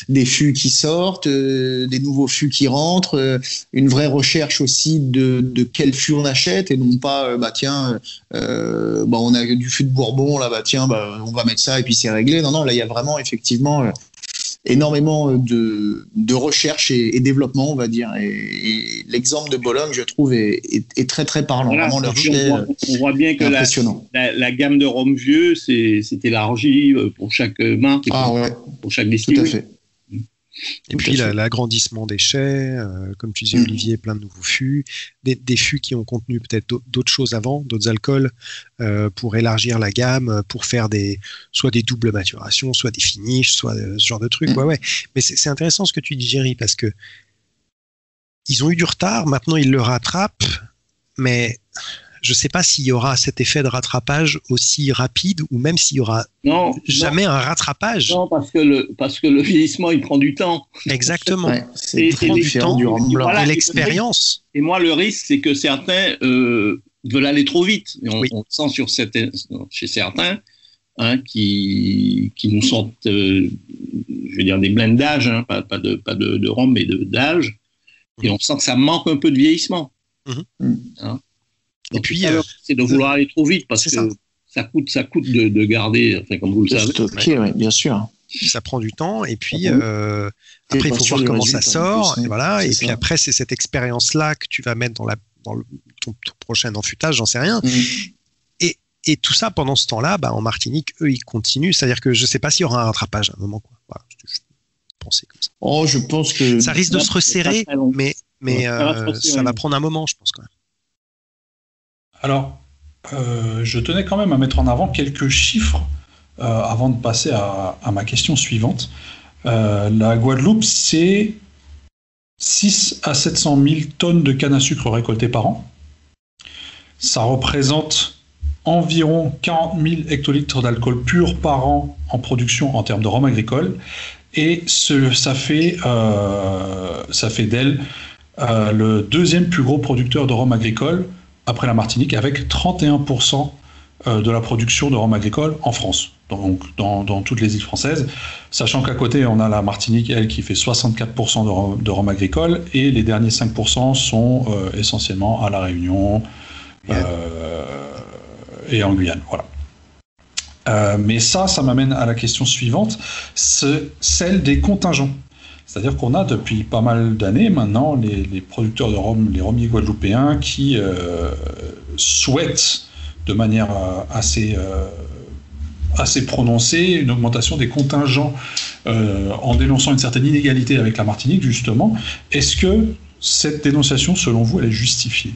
des fûts qui sortent, des nouveaux fûts qui rentrent, une vraie recherche aussi de quel fût on achète et non pas on a du fût de Bourbon là, on va mettre ça et puis c'est réglé. Non, là il y a vraiment effectivement énormément de recherche et développement, on va dire, et l'exemple de Bologne, je trouve, est très très parlant. Voilà, vraiment, leur chai, on voit bien que la gamme de rhum vieux s'est élargie pour chaque marque et pour chaque distillerie. Tout à fait. Et puis l'agrandissement des chais, comme tu disais Olivier, plein de nouveaux fûts, des fûts qui ont contenu peut-être d'autres choses avant, d'autres alcools, pour élargir la gamme, pour faire soit des doubles maturations, soit des finishes, soit ce genre de trucs. Ouais. Mais c'est intéressant ce que tu dis, Jerry, parce que ils ont eu du retard, maintenant ils le rattrapent, mais je ne sais pas s'il y aura cet effet de rattrapage aussi rapide ou même s'il y aura jamais un rattrapage. Non, parce que le vieillissement, il prend du temps. Exactement. C'est très différent du rhum blanc. Et l'expérience. Et moi, le risque, c'est que certains veulent aller trop vite. Et on sent chez certains qui nous sortent, je veux dire, des blends d'âge, pas de rhum, mais d'âge. Et on sent que ça manque un peu de vieillissement. Hein. Et puis, c'est de vouloir aller trop vite parce que ça coûte de garder, enfin, comme vous le savez. Stocker, oui, bien sûr. Ça prend du temps. Et puis, après, il faut voir comment ça sort. Et voilà. Et puis après, c'est cette expérience-là que tu vas mettre dans ton prochain enfutage, j'en sais rien. Et tout ça, pendant ce temps-là, en Martinique, eux, ils continuent. C'est-à-dire que je ne sais pas s'il y aura un rattrapage à un moment. Voilà, je pensais comme ça. Oh, je pense que ça risque de se resserrer, mais ça va prendre un moment, je pense quand même. Alors, je tenais quand même à mettre en avant quelques chiffres avant de passer à ma question suivante. La Guadeloupe, c'est 6 à 700 000 tonnes de canne à sucre récoltées par an. Ça représente environ 40 000 hectolitres d'alcool pur par an en production en termes de rhum agricole. Et ça fait d'elle le deuxième plus gros producteur de rhum agricole après la Martinique, avec 31% de la production de rhum agricole en France, donc dans toutes les îles françaises, sachant qu'à côté, on a la Martinique, elle, qui fait 64% de rhum agricole, et les derniers 5% sont essentiellement à La Réunion et en Guyane. Voilà. Mais ça m'amène à la question suivante, c'est celle des contingents. C'est-à-dire qu'on a depuis pas mal d'années maintenant les producteurs de rhum, les rhummiers guadeloupéens qui souhaitent de manière assez prononcée une augmentation des contingents en dénonçant une certaine inégalité avec la Martinique, justement. Est-ce que cette dénonciation, selon vous, elle est justifiée ?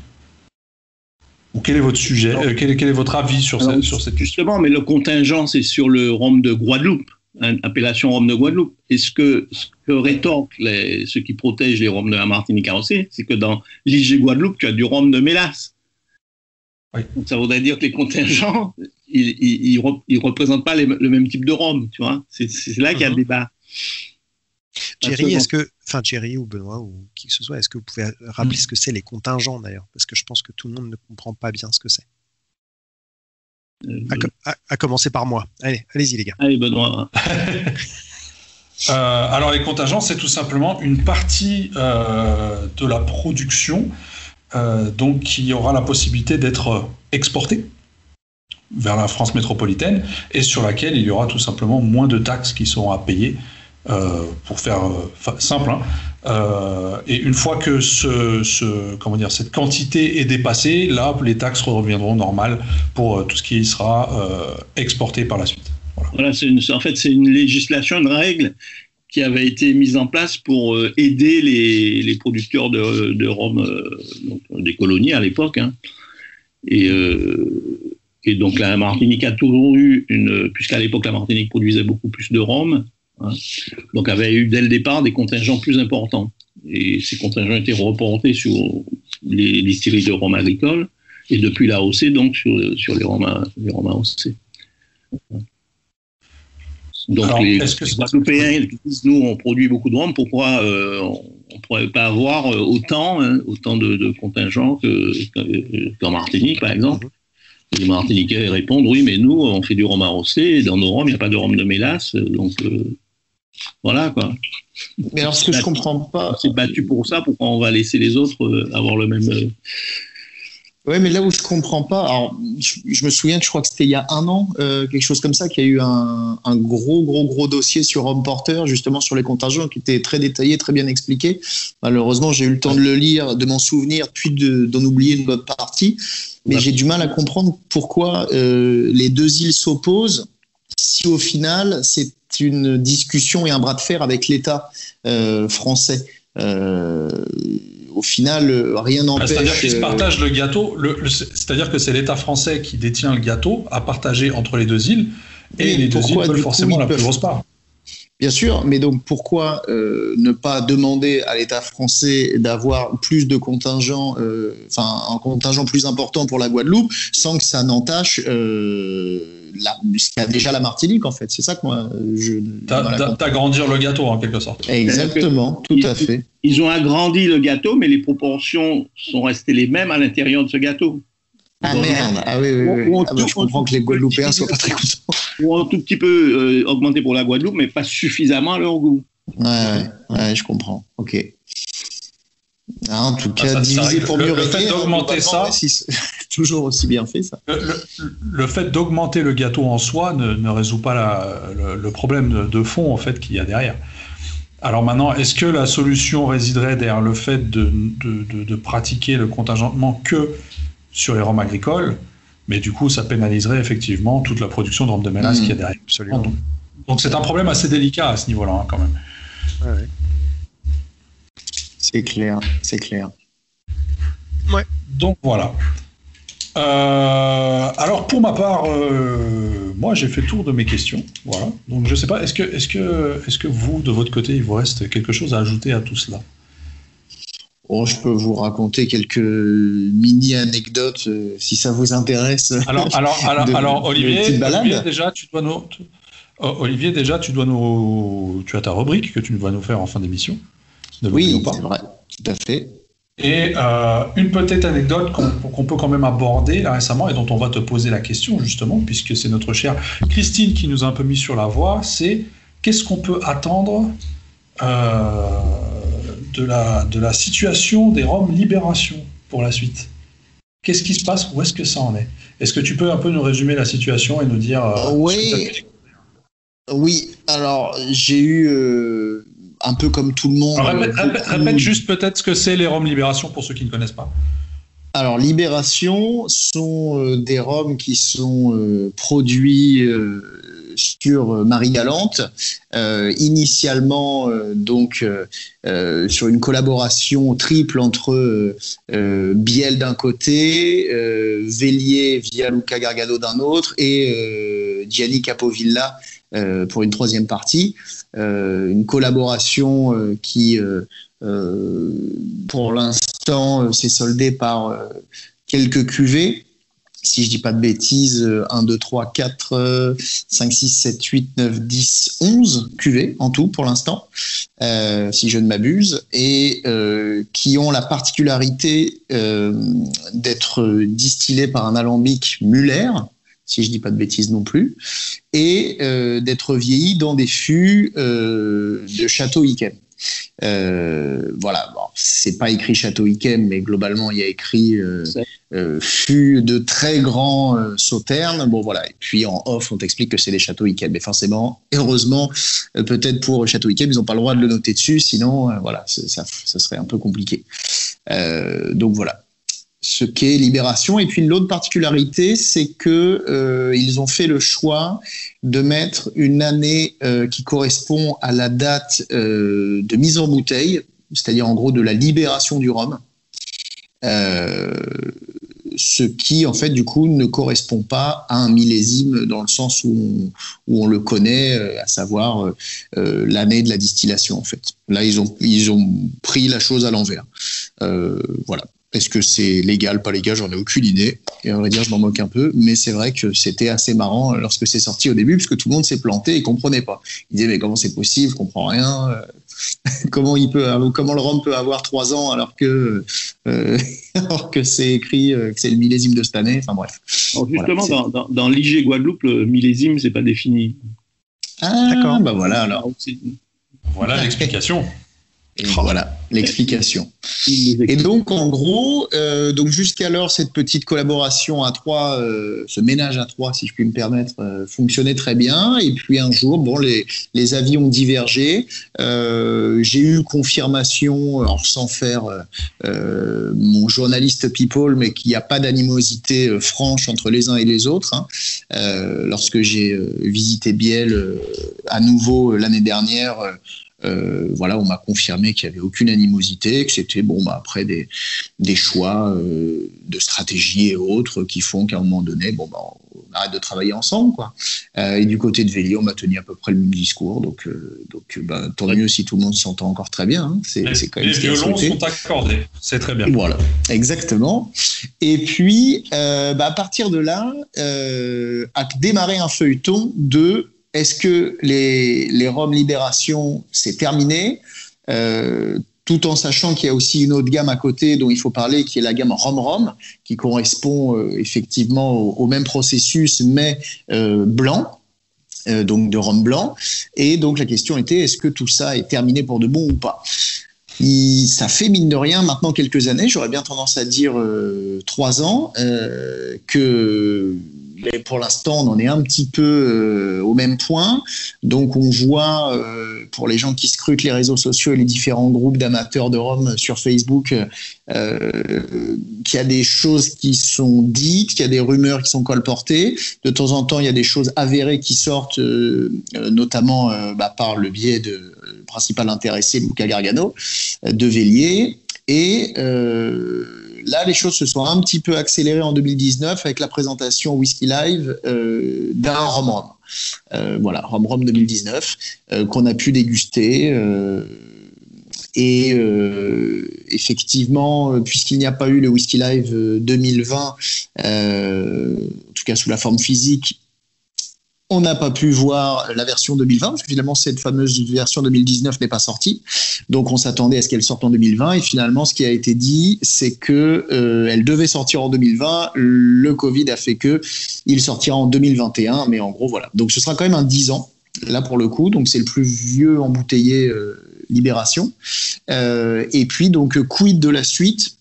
Ou quel est votre sujet ? Quel est votre avis sur cette question ? Justement, mais le contingent, c'est sur le rhum de Guadeloupe. Appellation rhum de Guadeloupe. Et ce que rétorquent ceux qui protègent les rhums de la Martinique AOC, c'est que dans l'IG Guadeloupe, tu as du rhum de mélasse. Oui. Donc ça voudrait dire que les contingents, ils représentent pas le même type de rhum, tu vois. C'est là qu'il y a le débat. Thierry ou Benoît ou qui que ce soit, est-ce que vous pouvez rappeler ce que c'est les contingents d'ailleurs ? Parce que je pense que tout le monde ne comprend pas bien ce que c'est. À commencer par moi. Allez-y les gars. Allez Benoît. Alors les contingents, c'est tout simplement une partie de la production donc qui aura la possibilité d'être exportée vers la France métropolitaine et sur laquelle il y aura tout simplement moins de taxes qui seront à payer pour faire simple. Et une fois que cette quantité est dépassée, là, les taxes reviendront normales pour tout ce qui sera exporté par la suite. Voilà, c'est une législation, une règle qui avait été mise en place pour aider les producteurs de rhum des colonies à l'époque. Et donc la Martinique a toujours eu puisqu'à l'époque la Martinique produisait beaucoup plus de rhum, donc avait eu dès le départ des contingents plus importants. Et ces contingents étaient reportés sur les distilleries de rhum agricole et depuis la AOC, donc sur les rhums AOC. Donc alors, les Guadeloupéens disent, nous on produit beaucoup de rhum, pourquoi on ne pourrait pas avoir autant de contingents qu'en Martinique par exemple. Et les Martiniquais répondent, oui mais nous on fait du rhum AOC et dans nos rhums il n'y a pas de rhum de mélasse, donc voilà quoi. Mais alors ce que je comprends pas, on s'est battu pour ça, pourquoi on va laisser les autres avoir le même... Oui, mais là où je comprends pas, alors je me souviens que je crois que c'était il y a 1 an, quelque chose comme ça, qu'il y a eu un gros dossier sur Rhum Porter, justement sur les contingents, qui était très détaillé, très bien expliqué. Malheureusement, j'ai eu le temps de le lire, de m'en souvenir, puis d'en oublier une bonne partie. Mais j'ai du mal à comprendre pourquoi les deux îles s'opposent, si au final c'est une discussion et un bras de fer avec l'État français. Au final, rien n'empêche. C'est-à-dire qu'ils se partagent le gâteau. C'est-à-dire que c'est l'État français qui détient le gâteau à partager entre les deux îles, et les deux îles veulent forcément la plus grosse part. Bien sûr, mais donc pourquoi ne pas demander à l'État français d'avoir plus de contingents, un contingent plus important pour la Guadeloupe, sans que ça n'entache ce qu'a déjà la Martinique, en fait. C'est ça que moi, t'agrandir le gâteau, en quelque sorte. Exactement, tout à fait. Ils ont agrandi le gâteau, mais les proportions sont restées les mêmes à l'intérieur de ce gâteau. Ah merde, ah oui. Je comprends que les Guadeloupéens ne soient pas très contents. Ou un tout petit peu augmenté pour la Guadeloupe, mais pas suffisamment à leur goût. Ouais, je comprends. Ok. En tout cas, diviser pour mieux régner. Le fait d'augmenter ça, c'est toujours aussi bien fait, ça. Le fait d'augmenter le gâteau en soi ne résout pas le problème de fond en fait qu'il y a derrière. Alors maintenant, est-ce que la solution résiderait derrière le fait de pratiquer le contingentement que sur les rhums agricoles, mais du coup, ça pénaliserait effectivement toute la production de rhum de mélasse qu'il y a derrière. Absolument. Donc c'est un problème assez délicat à ce niveau-là, hein, quand même. Ouais. C'est clair. Ouais. Donc voilà. Alors pour ma part, moi j'ai fait le tour de mes questions. Voilà. Donc je sais pas, est-ce que vous de votre côté il vous reste quelque chose à ajouter à tout cela? Oh, je peux vous raconter quelques mini anecdotes si ça vous intéresse. Alors Olivier, déjà tu as ta rubrique que tu vas nous faire en fin d'émission. Oui, c'est vrai, tout à fait. Et une petite anecdote qu'on peut quand même aborder là récemment et dont on va te poser la question justement, puisque c'est notre chère Christine qui nous a un peu mis sur la voie, c'est qu'est-ce qu'on peut attendre de la situation des Roms Libération pour la suite? Qu'est-ce qui se passe? Où est-ce que ça en est? Est-ce que tu peux un peu nous résumer la situation et nous dire Oui, alors j'ai eu un peu comme tout le monde. Répète juste peut-être ce que c'est les Roms Libération pour ceux qui ne connaissent pas. Alors, Libération sont des rhums qui sont produits sur Marie-Galante, initialement sur une collaboration triple entre Biel d'un côté, Vélier via Luca Gargano d'un autre et Gianni Capovilla pour une troisième partie. Une collaboration qui, pour l'instant, s'est soldée par quelques cuvées. Si je dis pas de bêtises, 1, 2, 3, 4, 5, 6, 7, 8, 9, 10, 11 cuvées en tout pour l'instant, si je ne m'abuse, et qui ont la particularité d'être distillées par un alambic Muller, si je dis pas de bêtises non plus, et d'être vieillis dans des fûts de Château Yquem. Voilà, bon, c'est pas écrit Château Yquem, mais globalement il y a écrit fût de très grands sauternes. Bon voilà, et puis en off on t'explique que c'est les Châteaux Yquem, mais forcément, heureusement, peut-être pour Château Yquem ils n'ont pas le droit de le noter dessus, sinon voilà, ça serait un peu compliqué. Donc voilà. Ce qu'est Libération. Et puis l'autre particularité, c'est que ils ont fait le choix de mettre une année qui correspond à la date de mise en bouteille, c'est-à-dire en gros de la libération du rhum, ce qui en fait du coup ne correspond pas à un millésime dans le sens où on le connaît, à savoir l'année de la distillation en fait. Là ils ont pris la chose à l'envers. Voilà. Est-ce que c'est légal, pas légal, j'en ai aucune idée. Et à vrai dire, je m'en moque un peu. Mais c'est vrai que c'était assez marrant lorsque c'est sorti au début, puisque tout le monde s'est planté et comprenait pas. Il disait, mais comment c'est possible? Je comprends rien. Comment le rhum peut avoir 3 ans alors que c'est écrit que c'est le millésime de cette année? Enfin bref. Alors justement, voilà, dans l'IG Guadeloupe, le millésime, c'est pas défini. Ah, d'accord. Bah voilà alors. Voilà l'explication. Et voilà l'explication. Et donc en gros, donc jusqu'alors cette petite collaboration à 3, ce ménage à 3 si je puis me permettre, fonctionnait très bien. Et puis un jour, bon les avis ont divergé. J'ai eu confirmation, alors sans faire mon journaliste people, mais qu'il n'y a pas d'animosité franche entre les uns et les autres. Hein. Lorsque j'ai visité Biel à nouveau l'année dernière. Voilà, on m'a confirmé qu'il n'y avait aucune animosité, que c'était après des choix de stratégie et autres qui font qu'à un moment donné, on arrête de travailler ensemble, quoi. Et du côté de Vélier, on m'a tenu à peu près le même discours, donc tant mieux si tout le monde s'entend encore très bien. Hein. C'est quand même les violons sont accordés, c'est très bien. Voilà, exactement. Et puis, à partir de là, a démarré un feuilleton de est-ce que les Roms Libération, c'est terminé, tout en sachant qu'il y a aussi une autre gamme à côté dont il faut parler, qui est la gamme Rom-Rom, qui correspond effectivement au même processus, mais blanc, donc de rhum blanc. Et donc la question était, est-ce que tout ça est terminé pour de bon ou pas ? Ça fait mine de rien maintenant quelques années, j'aurais bien tendance à dire 3 ans, que mais pour l'instant on en est un petit peu au même point. Donc on voit pour les gens qui scrutent les réseaux sociaux et les différents groupes d'amateurs de rhum sur Facebook qu'il y a des choses qui sont dites, qu'il y a des rumeurs qui sont colportées. De temps en temps il y a des choses avérées qui sortent, notamment par le biais de principal intéressé Luca Gargano de Vélier. Et là, les choses se sont un petit peu accélérées en 2019 avec la présentation Whisky Live d'un rhum. Voilà, rhum 2019 qu'on a pu déguster. Et effectivement, puisqu'il n'y a pas eu le Whisky Live 2020, en tout cas sous la forme physique, on n'a pas pu voir la version 2020 parce que finalement cette fameuse version 2019 n'est pas sortie. Donc on s'attendait à ce qu'elle sorte en 2020 et finalement ce qui a été dit c'est que elle devait sortir en 2020. Le Covid a fait que il sortira en 2021, mais en gros voilà. Donc ce sera quand même un 10 ans là pour le coup. Donc c'est le plus vieux embouteillé Libération. Et puis donc quid de la suite?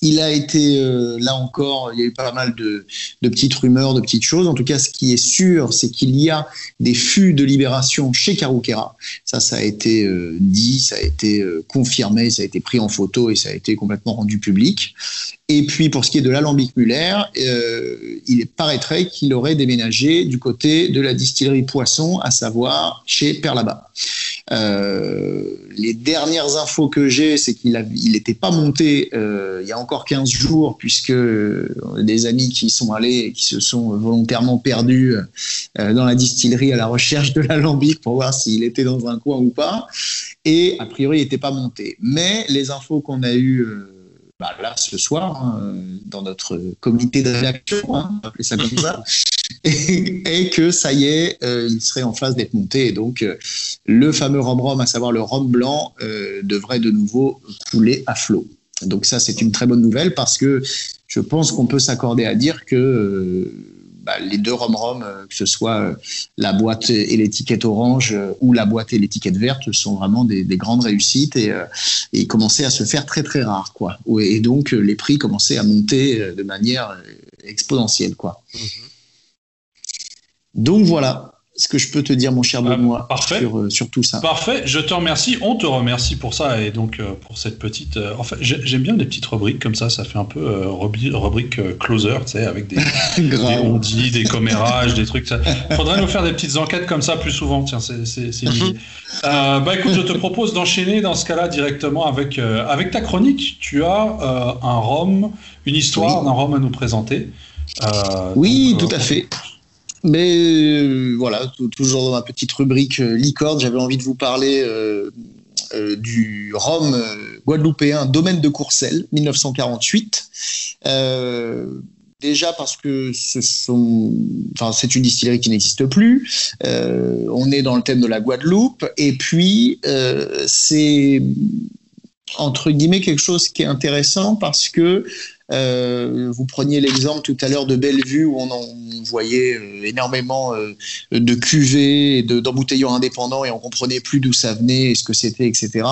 Il a été, là encore, il y a eu pas mal de petites rumeurs, de petites choses. En tout cas, ce qui est sûr, c'est qu'il y a des fûts de Libération chez Caro-Queyras. Ça a été dit, ça a été confirmé, ça a été pris en photo et ça a été complètement rendu public. Et puis, pour ce qui est de l'alambic Muller, il paraîtrait qu'il aurait déménagé du côté de la distillerie Poisson, à savoir chez Perlaba. Les dernières infos que j'ai, c'est qu'il n'était pas monté il y a encore 15 jours, puisque des amis qui y sont allés et qui se sont volontairement perdus dans la distillerie à la recherche de l'alambic pour voir s'il était dans un coin ou pas. Et a priori, il n'était pas monté. Mais les infos qu'on a eues là ce soir, dans notre comité de rédaction, on va appeler ça comme ça, et que ça y est, il serait en phase d'être monté. Et donc, le fameux rhum, à savoir le rhum blanc, devrait de nouveau couler à flot. Donc ça, c'est une très bonne nouvelle parce que je pense qu'on peut s'accorder à dire que les deux rhum, que ce soit la boîte et l'étiquette orange ou la boîte et l'étiquette verte, sont vraiment des grandes réussites et commençaient à se faire très très rares, quoi. Et donc les prix commençaient à monter de manière exponentielle, quoi. Donc voilà ce que je peux te dire, mon cher Benoît, sur tout ça. Parfait, je te remercie, on te remercie pour ça et donc pour cette petite... en fait, j'aime bien les petites rubriques comme ça fait un peu rubrique closer, tu sais, avec des on-dit, des commérages, des trucs. Faudrait nous faire des petites enquêtes comme ça plus souvent, tiens, c'est une idée. Écoute, je te propose d'enchaîner dans ce cas-là directement avec ta chronique. Tu as un rhum, une histoire d'un rhum à nous présenter. Tout à fait. Mais voilà, toujours dans ma petite rubrique licorne, j'avais envie de vous parler du rhum guadeloupéen Domaine de Courcelles, 1948. Déjà parce que c'est une distillerie qui n'existe plus. On est dans le thème de la Guadeloupe. Et puis, c'est entre guillemets quelque chose qui est intéressant parce que vous preniez l'exemple tout à l'heure de Bellevue où on voyait énormément de cuvées et d'embouteilleurs indépendants et on comprenait plus d'où ça venait et ce que c'était, etc.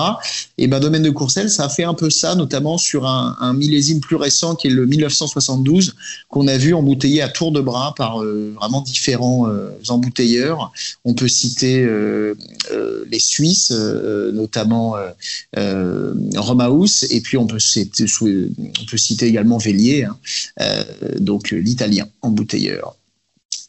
Et Domaine de Courcelles, ça a fait un peu ça, notamment sur un millésime plus récent qui est le 1972 qu'on a vu embouteillé à tour de bras par vraiment différents embouteilleurs. On peut citer les Suisses, notamment Rhum House, et puis on peut citer également Vélier, donc l'italien embouteilleur.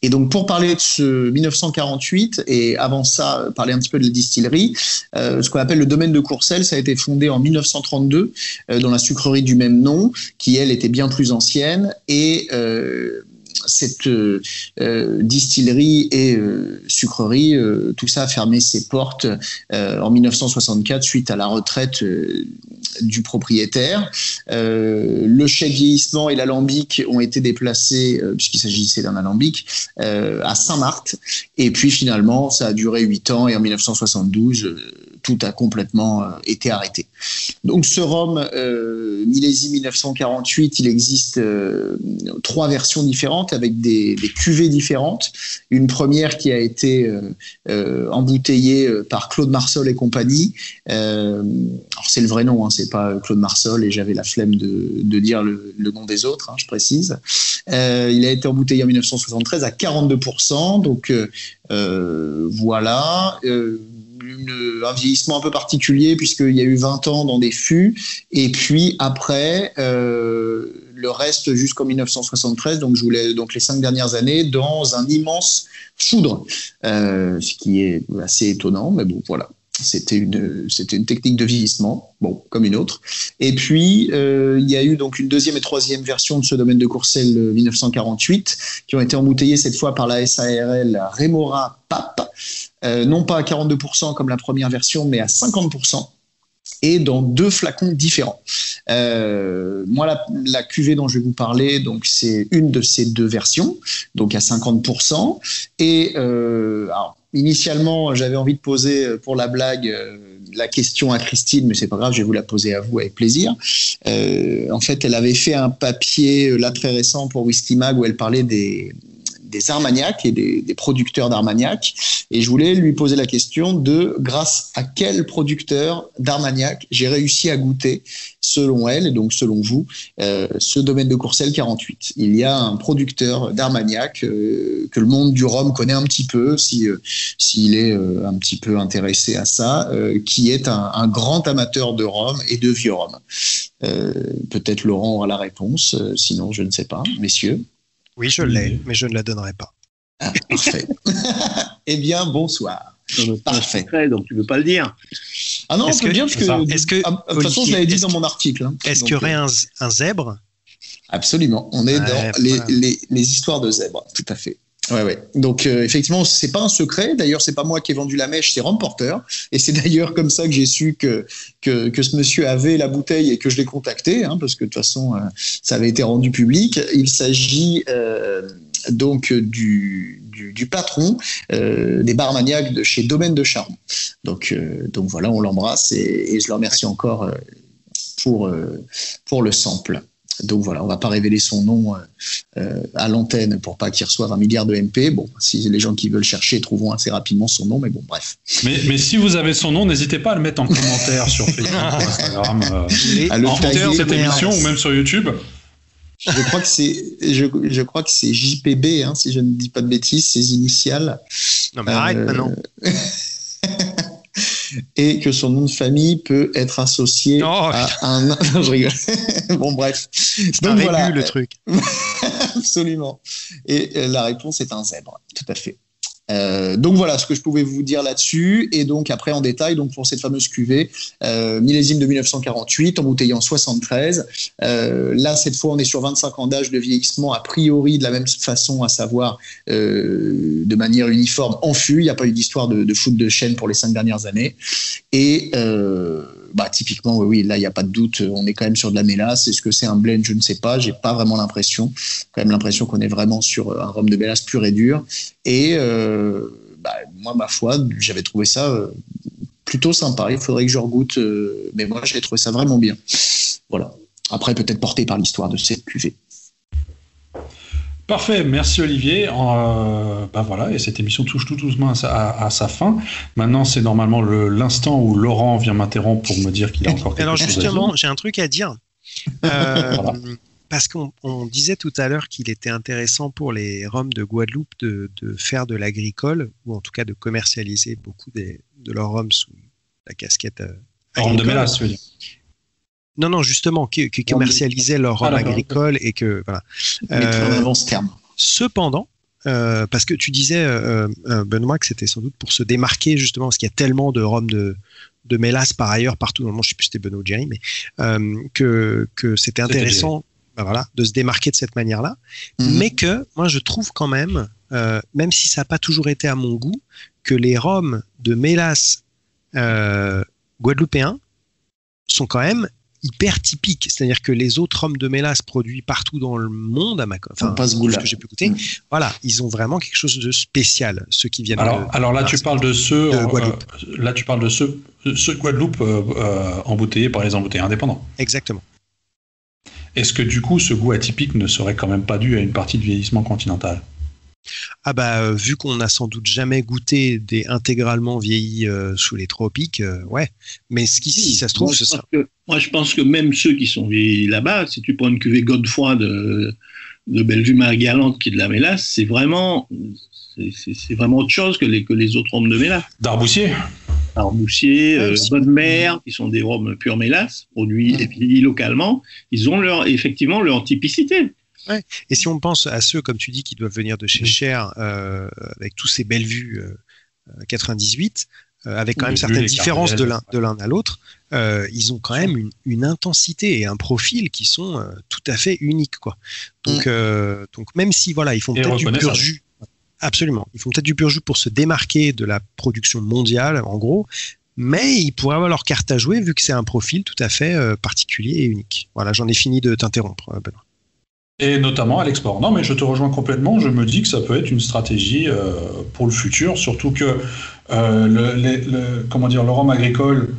Et donc pour parler de ce 1948 et avant ça parler un petit peu de la distillerie, ce qu'on appelle le Domaine de Courcelles, ça a été fondé en 1932 dans la sucrerie du même nom, qui elle était bien plus ancienne et cette distillerie et sucrerie, tout ça a fermé ses portes en 1964 suite à la retraite du propriétaire. Le chai de vieillissement et l'alambic ont été déplacés, puisqu'il s'agissait d'un alambic, à Saint-Marthe. Et puis finalement, ça a duré 8 ans et en 1972, tout a complètement été arrêté. Donc ce rhum millésime 1948, il existe 3 versions différentes avec des cuvées différentes. Une première qui a été embouteillée par Claude Marsol et compagnie. Alors c'est le vrai nom, hein, c'est pas Claude Marsol, et j'avais la flemme de dire le nom des autres, hein, je précise. Il a été embouteillé en 1973 à 42%, donc voilà. Un vieillissement un peu particulier puisqu'il y a eu 20 ans dans des fûts, et puis après le reste jusqu'en 1973, donc les 5 dernières années dans un immense foudre, ce qui est assez étonnant, mais bon voilà. C'était une technique de vieillissement, bon, comme une autre. Et puis, il y a eu donc une deuxième et troisième version de ce domaine de Courcelles 1948, qui ont été embouteillées cette fois par la SARL Rémora Pape, non pas à 42% comme la première version, mais à 50%. Et dans 2 flacons différents. Moi, la cuvée dont je vais vous parler, donc c'est une de ces 2 versions, donc à 50%. Et alors, initialement, j'avais envie de poser pour la blague la question à Christine, mais c'est pas grave, je vais vous la poser à vous avec plaisir. En fait, elle avait fait un papier là très récent pour Whisky Mag où elle parlait des Armagnac et des producteurs d'Armagnac, et je voulais lui poser la question de grâce à quel producteur d'Armagnac j'ai réussi à goûter, selon elle et donc selon vous, ce domaine de Courcelles 48. Il y a un producteur d'Armagnac que le monde du rhum connaît un petit peu, s'il est un petit peu intéressé à ça, qui est un grand amateur de rhum et de vieux rhum. Peut-être Laurent aura la réponse, sinon je ne sais pas, messieurs. Oui, je l'ai, mais je ne la donnerai pas. Ah, parfait. Eh bien, bonsoir. Parfait. Secret, donc tu ne veux pas le dire. Ah non, on peut bien, parce que de toute façon, je l'avais dit dans mon article. Hein. Est-ce qu'il y aurait un zèbre ? Absolument. On est dans les histoires de zèbres, tout à fait. Ouais. Donc effectivement, c'est pas un secret. D'ailleurs, c'est pas moi qui ai vendu la mèche, c'est Rhum Porter. Et c'est d'ailleurs comme ça que j'ai su que ce monsieur avait la bouteille et que je l'ai contacté, hein, parce que de toute façon, ça avait été rendu public. Il s'agit donc du patron des bars Armagnac de chez Domaine de Charme. Donc voilà, on l'embrasse et je le remercie encore pour le sample. Donc voilà, on va pas révéler son nom à l'antenne pour pas qu'il reçoive 1 milliard de MP. Bon, si les gens qui veulent chercher trouveront assez rapidement son nom, mais bon, bref. Mais si vous avez son nom, n'hésitez pas à le mettre en commentaire sur Facebook, Instagram, en taguer cette émission ou même sur YouTube. Je crois que c'est JPB, hein, si je ne dis pas de bêtises, ses initiales. Non mais arrête maintenant. Et que son nom de famille peut être associé à un... Non, je rigole. Bon, bref. Donc voilà le truc. Absolument. Et la réponse est un zèbre, tout à fait. Donc voilà ce que je pouvais vous dire là-dessus, et donc après en détail donc pour cette fameuse cuvée millésime de 1948 embouteillée en 73. Là cette fois on est sur 25 ans d'âge de vieillissement a priori de la même façon, à savoir de manière uniforme en fût. Il n'y a pas eu d'histoire de foot de chêne pour les 5 dernières années, et typiquement oui là il n'y a pas de doute, on est quand même sur de la mélasse. Est-ce que c'est un blend? Je ne sais pas, j'ai pas vraiment l'impression, quand même l'impression qu'on est vraiment sur un rhum de mélasse pur et dur. Et moi, ma foi, j'avais trouvé ça plutôt sympa. Il faudrait que je regoute, mais moi, j'ai trouvé ça vraiment bien. Voilà. Après, peut-être porté par l'histoire de cette cuvée. Parfait, merci Olivier. Voilà, et cette émission touche tout doucement à sa fin. Maintenant, c'est normalement l'instant où Laurent vient m'interrompre pour me dire qu'il a encore quelque chose à dire. Alors justement, j'ai un truc à dire. Voilà. Parce qu'on disait tout à l'heure qu'il était intéressant pour les rhums de Guadeloupe de faire de l'agricole, ou en tout cas de commercialiser beaucoup de leurs rhums sous la casquette rhum de mélasse, tu veux dire. Non, justement, qui commercialisaient leurs rhums agricoles, et que voilà. Mettre en avant ce terme. Cependant, parce que tu disais, Benoît, que c'était sans doute pour se démarquer, justement, parce qu'il y a tellement de rhums de mélasse par ailleurs partout dans le monde, je ne sais plus si c'était Benoît ou Jerry, mais que c'était intéressant de se démarquer de cette manière-là, mais que moi je trouve quand même, même si ça n'a pas toujours été à mon goût, que les rhums de mélasse guadeloupéens sont quand même hyper typique. C'est-à-dire que les autres rhums de mélasse produits partout dans le monde, pas ce goût-là. que j'ai pu goûter, voilà, ils ont vraiment quelque chose de spécial, ceux qui viennent. Alors là, tu parles de ceux de Guadeloupe. Là, tu parles de ceux de Guadeloupe embouteillés par les embouteilleurs indépendants. Exactement. Est-ce que du coup, ce goût atypique ne serait quand même pas dû à une partie de vieillissement continental? Ah bah vu qu'on n'a sans doute jamais goûté des intégralement vieillis sous les tropiques, ouais. Mais si ça se trouve, c'est ça. Moi, je pense que même ceux qui sont vieillis là-bas, si tu prends une cuvée Godefroy de Bellevue-Marie-Galante qui est de la mélasse, c'est vraiment autre chose que les autres rhums de mélasse. D'Arboussier. Bonne Mère, qui sont des rhums pure mélasse, produits et vieillis localement, ils ont effectivement leur typicité. Ouais. Et si on pense à ceux, comme tu dis, qui doivent venir de chez Cher, avec tous ces Bellevue 98, avec quand même certaines différences de l'un à l'autre, ils ont quand même une intensité et un profil qui sont tout à fait uniques, quoi. Donc même si voilà, ils font peut-être du pur jus. Absolument. Ils font peut-être du pur jus pour se démarquer de la production mondiale, en gros, mais ils pourraient avoir leur carte à jouer vu que c'est un profil tout à fait particulier et unique. Voilà, j'en ai fini de t'interrompre, Benoît. Et notamment à l'export. Non, mais je te rejoins complètement. Je me dis que ça peut être une stratégie pour le futur, surtout que le rhum agricole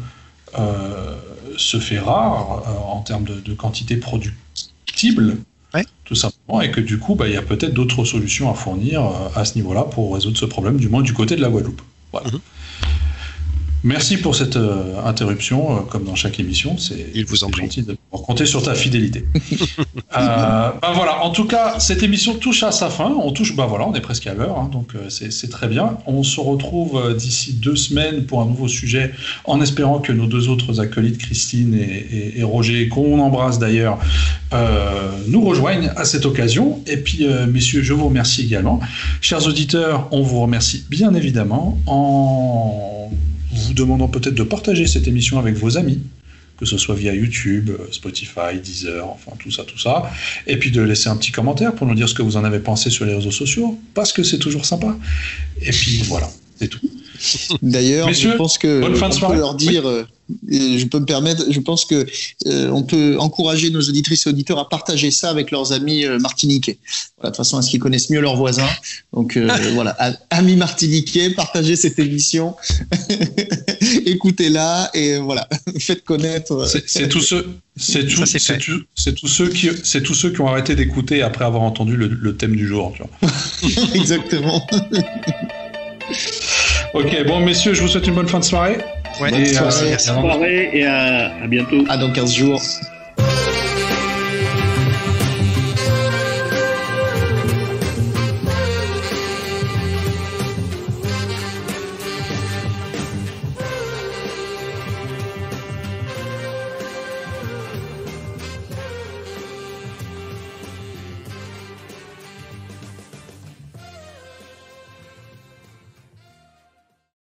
se fait rare en termes de quantité productible. Ouais. Tout simplement, et que du coup, il y a peut-être d'autres solutions à fournir à ce niveau-là pour résoudre ce problème, du moins du côté de la Guadeloupe. Voilà. Merci pour cette interruption, comme dans chaque émission. Il vous en prie. Gentil de compter sur ta fidélité. Voilà. En tout cas, cette émission touche à sa fin. On est presque à l'heure, hein, donc c'est très bien. On se retrouve d'ici 2 semaines pour un nouveau sujet, en espérant que nos 2 autres acolytes, Christine et Roger, qu'on embrasse d'ailleurs, nous rejoignent à cette occasion. Et puis, messieurs, je vous remercie également. Chers auditeurs, on vous remercie bien évidemment en vous demandant peut-être de partager cette émission avec vos amis, que ce soit via YouTube, Spotify, Deezer, enfin tout ça, et puis de laisser un petit commentaire pour nous dire ce que vous en avez pensé sur les réseaux sociaux, parce que c'est toujours sympa. Et puis voilà, c'est tout. D'ailleurs, messieurs, je pense que bonne fin de soirée. On peut leur dire, je peux me permettre, je pense que on peut encourager nos auditrices et auditeurs à partager ça avec leurs amis martiniquais. Voilà, de toute façon, est-ce qu'ils connaissent mieux leurs voisins? Donc voilà, amis martiniquais, partagez cette émission, écoutez-la et voilà, faites connaître. C'est tous ceux qui ont arrêté d'écouter après avoir entendu le thème du jour. Tu vois. Exactement. Ok, bon messieurs, je vous souhaite une bonne fin de soirée. Ouais, bonne soirée et à bientôt. À dans 15 jours.